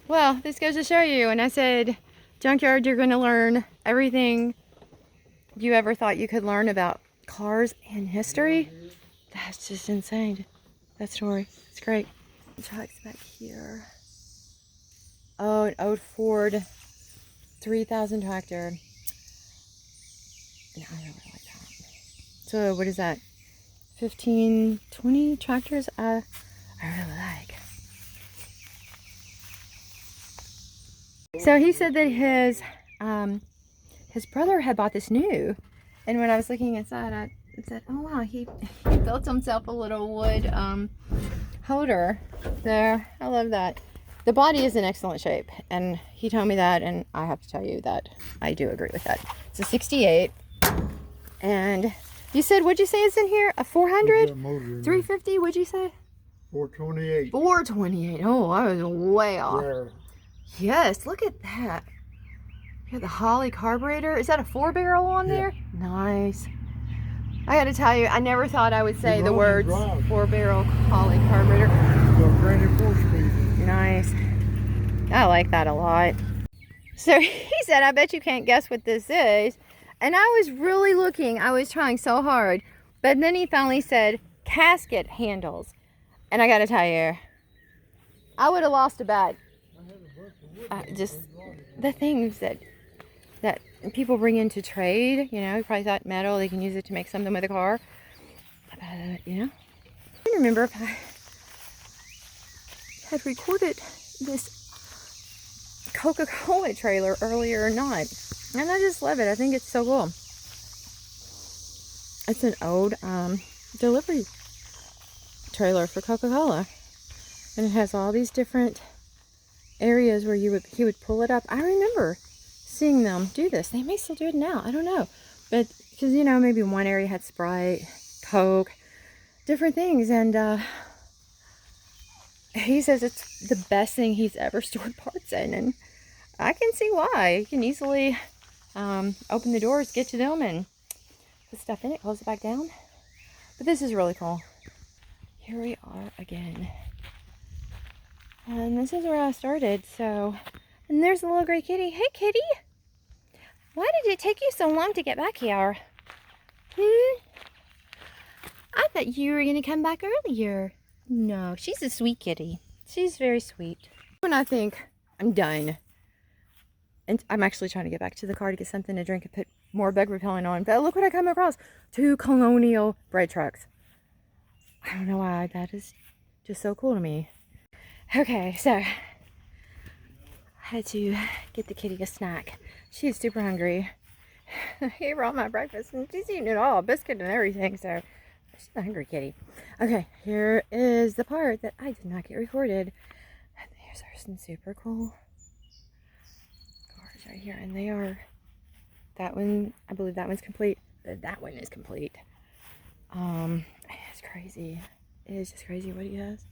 Well, this goes to show you. And I said, junkyard, you're going to learn everything you ever thought you could learn about cars and history. That's just insane. That story. It's great. Trucks back here. Oh, an old Ford 3000 tractor. Yeah, I really like that. So what is that? 15, 20 tractors I really like. So he said that his brother had bought this new, and when I was looking inside, I said, "Oh wow, he built himself a little wood holder there." I love that. The body is in excellent shape, and he told me that, and I have to tell you that I do agree with that. It's a 68, and you said, what'd you say is in here? A 400? 350, what'd you say? 428. 428. Oh, I was way off. Rare. Yes, look at that. You got the Holly carburetor. Is that a 4-barrel on there? Nice. I gotta tell you, I never thought I would say the words 4-barrel Holly carburetor. Nice. I like that a lot. So he said, I bet you can't guess what this is. And I was really looking. I was trying so hard. But then he finally said, casket handles. And I gotta tell you, I would have lost a bet. Just the things that people bring into trade, you know, you probably thought metal, they can use it to make something with a car. You know, I don't remember if I had recorded this Coca-Cola trailer earlier or not. And I just love it. I think it's so cool. It's an old delivery trailer for Coca-Cola. And it has all these different areas where he would pull it up. I remember seeing them do this. They may still do it now. I don't know. But because, you know, maybe one area had Sprite, Coke, different things. And he says it's the best thing he's ever stored parts in. And I can see why. You can easily open the doors, get to them, and put stuff in it, close it back down. But this is really cool. Here we are again. And this is where I started, so... And there's the little gray kitty. Hey, kitty! Why did it take you so long to get back here? I thought you were going to come back earlier. No, she's a sweet kitty. She's very sweet. When I think I'm done, and I'm actually trying to get back to the car to get something to drink and put more bug repellent on, but look what I come across. 2 Colonial bread trucks. I don't know why. That is just so cool to me. Okay, so I had to get the kitty a snack. She's super hungry. He brought my breakfast and she's eating it all, biscuit and everything, so she's a hungry kitty. Okay, here is the part that I did not get recorded. These are some super cool cars right here, and they are, that one, I believe that one's complete, but that one is complete. It's crazy. It is just crazy what he has.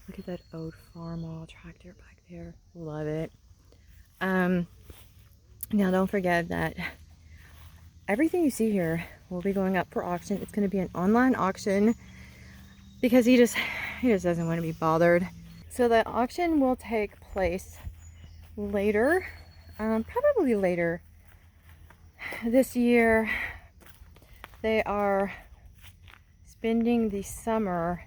Look at that old Farmall tractor back there. Love it. Now don't forget that everything you see here will be going up for auction. It's going to be an online auction because he just doesn't want to be bothered. So the auction will take place later, probably later this year. They are spending the summer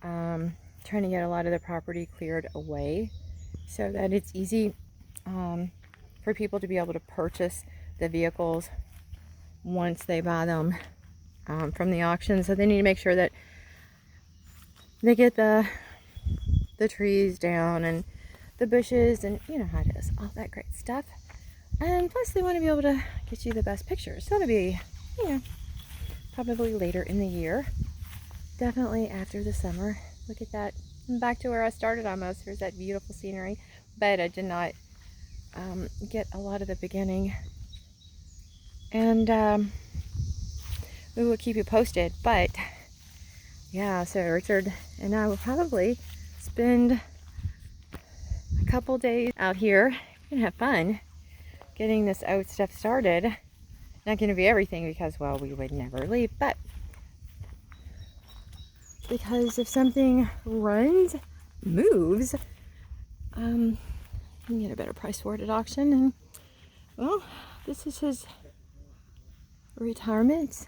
trying to get a lot of the property cleared away so that it's easy for people to be able to purchase the vehicles once they buy them from the auction. So they need to make sure that they get the trees down and the bushes and you know how it is, all that great stuff. And plus they want to be able to get you the best pictures. So it'll be, you know, probably later in the year. Definitely after the summer. Look at that. I'm back to where I started almost. There's that beautiful scenery. But I did not get a lot of the beginning. And we will keep you posted. But yeah, so Richard and I will probably spend a couple days out here and have fun getting this oat stuff started. Not going to be everything because, well, we would never leave, but because if something moves, you can get a better price for it at auction. And well, this is his retirement,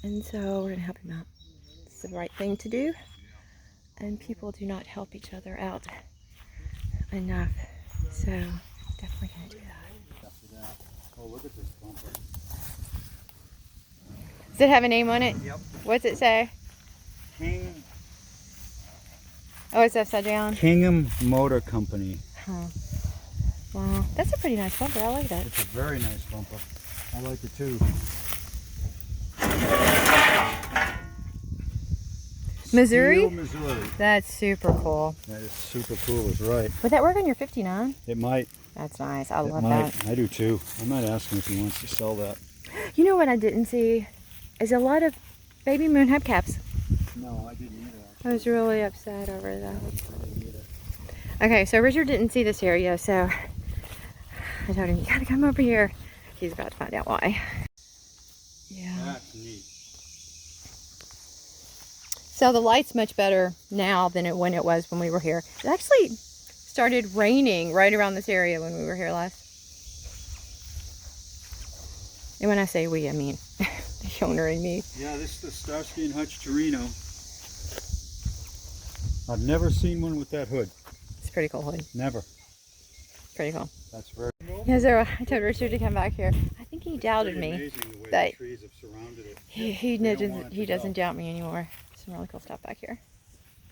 and so we're gonna help him out. It's the right thing to do, and people do not help each other out enough, so definitely gonna do that. Oh, look at this bumper. Does it have a name on it? Yep. What's it say? Oh, it's upside down. Kingham Motor Company. Huh. Wow, that's a pretty nice bumper. I like that. It's a very nice bumper. I like it too. Missouri? Steel, Missouri. That's super cool. That is super cool, is right. Would that work on your 59? It might. That's nice. I It love might. that. I do too. I might ask him if he wants to sell that. You know what I didn't see is a lot of baby moon hubcaps. No, I didn't either. I was really upset over that. I didn't either. Okay, so Richard didn't see this area, so I told him, you gotta come over here. He's about to find out why. Yeah. That's neat. So the light's much better now than when it was when we were here. It actually started raining right around this area when we were here last. And when I say we, I mean the owner and me. Yeah, this is the Starsky and Hutch Torino. I've never seen one with that hood. It's a pretty cool hood. Never. Pretty cool. That's very Yeah, so I told Richard to come back here. I think he doubted me. amazing the way that the trees have surrounded it. He doesn't doubt me anymore. Some really cool stuff back here.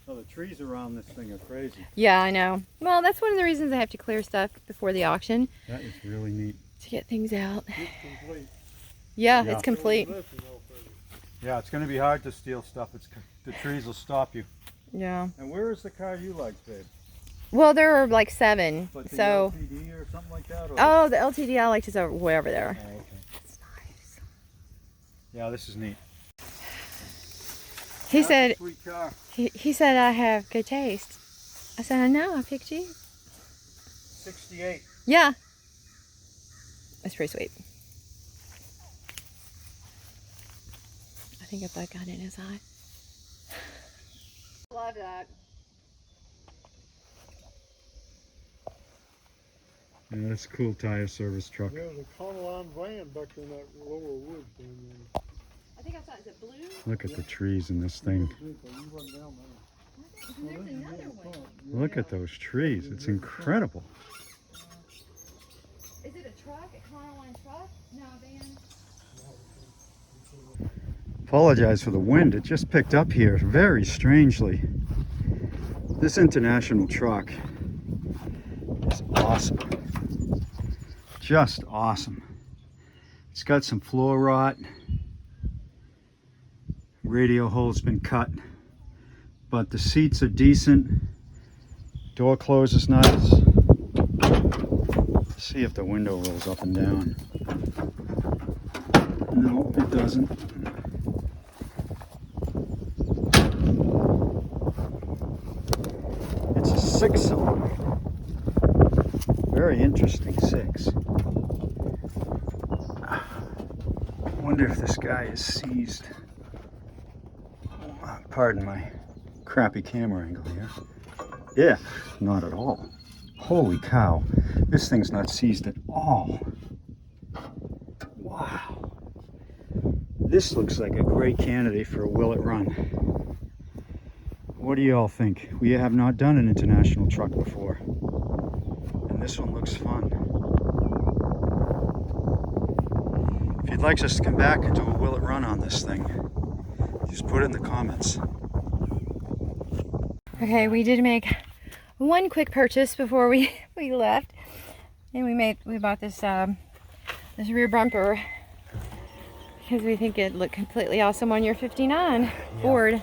Oh, the trees around this thing are crazy. Yeah, I know. Well, that's one of the reasons I have to clear stuff before the auction That is really neat. to get things out. It's complete. Yeah, Yeah. it's complete. Yeah, it's going to be hard to steal stuff. The trees will stop you. Yeah. And where is the car you like, babe? Well, there are like 7. Like the So, LTD or something like that? Or? oh, the LTD I liked is over way over there. Oh, okay. That's nice. Yeah, this is neat. He That's said a sweet car. he said I have good taste. I said I know. I picked you. 68. Yeah. That's pretty sweet. I think a bug got in his eye. Love that. Yeah, that's a cool tire service truck. There's a Econoline van back in that lower wood thing. I think I saw, is it blue? Look at the trees in this thing. You run down there. And there's another one. Look at those trees. It's incredible. Is it a truck? A Econoline truck? No, a van? Apologize for the wind. It just picked up here very strangely. This international truck is awesome. Just awesome. It's got some floor rot. Radio hole's been cut, but the seats are decent. Door closes nice. Let's see if the window rolls up and down. No, it doesn't. It's a 6-cylinder. Very interesting 6. I wonder if this guy is seized. Pardon my crappy camera angle here. Yeah, not at all. Holy cow, this thing's not seized at all. Wow. This looks like a great candidate for a Will It Run. What do you all think? We have not done an international truck before. And this one looks fun. If you'd like us to come back and do a Will It Run on this thing, just put it in the comments. Okay, we did make one quick purchase before we left, and we bought this this rear bumper because we think it looked completely awesome on your 59 Ford.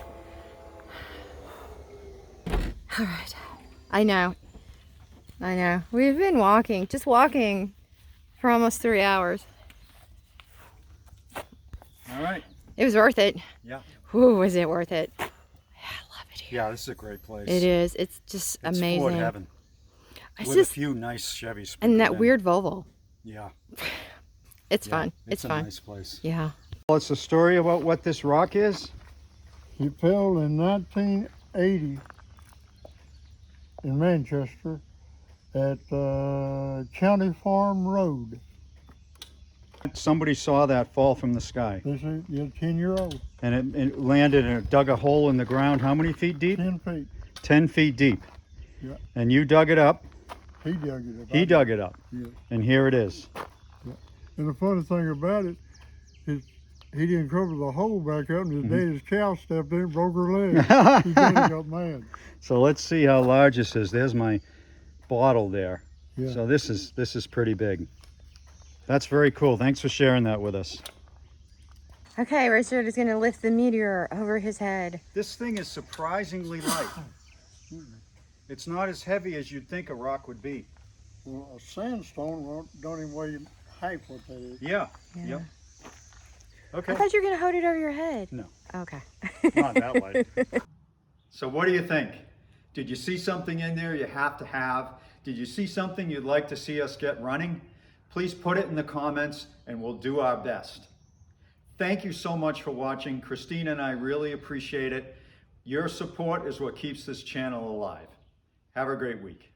All right, I know. We've been just walking for almost 3 hours. All right. It was worth it. Yeah. Ooh, was it worth it? I love it here. Yeah, this is a great place. It is. It's just amazing. Ford heaven. It's With just, a few nice Chevys. and that in. weird Volvo. Yeah. It's fun. It's a fun. nice place. Yeah. Well, it's a story about what this rock is. He fell in 1980 in Manchester at County Farm Road. Somebody saw that fall from the sky. This is a 10-year-old. And it landed and dug a hole in the ground. How many feet deep? 10 feet. 10 feet deep. Yeah. And you dug it up. He dug it up. He dug it up. Yeah. And here it is. Yeah. And the funny thing about it is he didn't cover the hole back up, and his daddy's cow stepped in and broke her leg. His daddy got mad. So let's see how large this is. There's my bottle there. Yeah. So this is pretty big. That's very cool. Thanks for sharing that with us. Okay, Richard is going to lift the meteor over his head. This thing is surprisingly light. It's not as heavy as you'd think a rock would be. Well, a sandstone don't even weigh half what that is. Yeah. Yeah. Yep. I Okay. thought you were going to hold it over your head. No. Okay. Not that light. So what do you think? Did you see something in there you have to have? Did you see something you'd like to see us get running? Please put it in the comments and we'll do our best. Thank you so much for watching. Christina and I really appreciate it. Your support is what keeps this channel alive. Have a great week.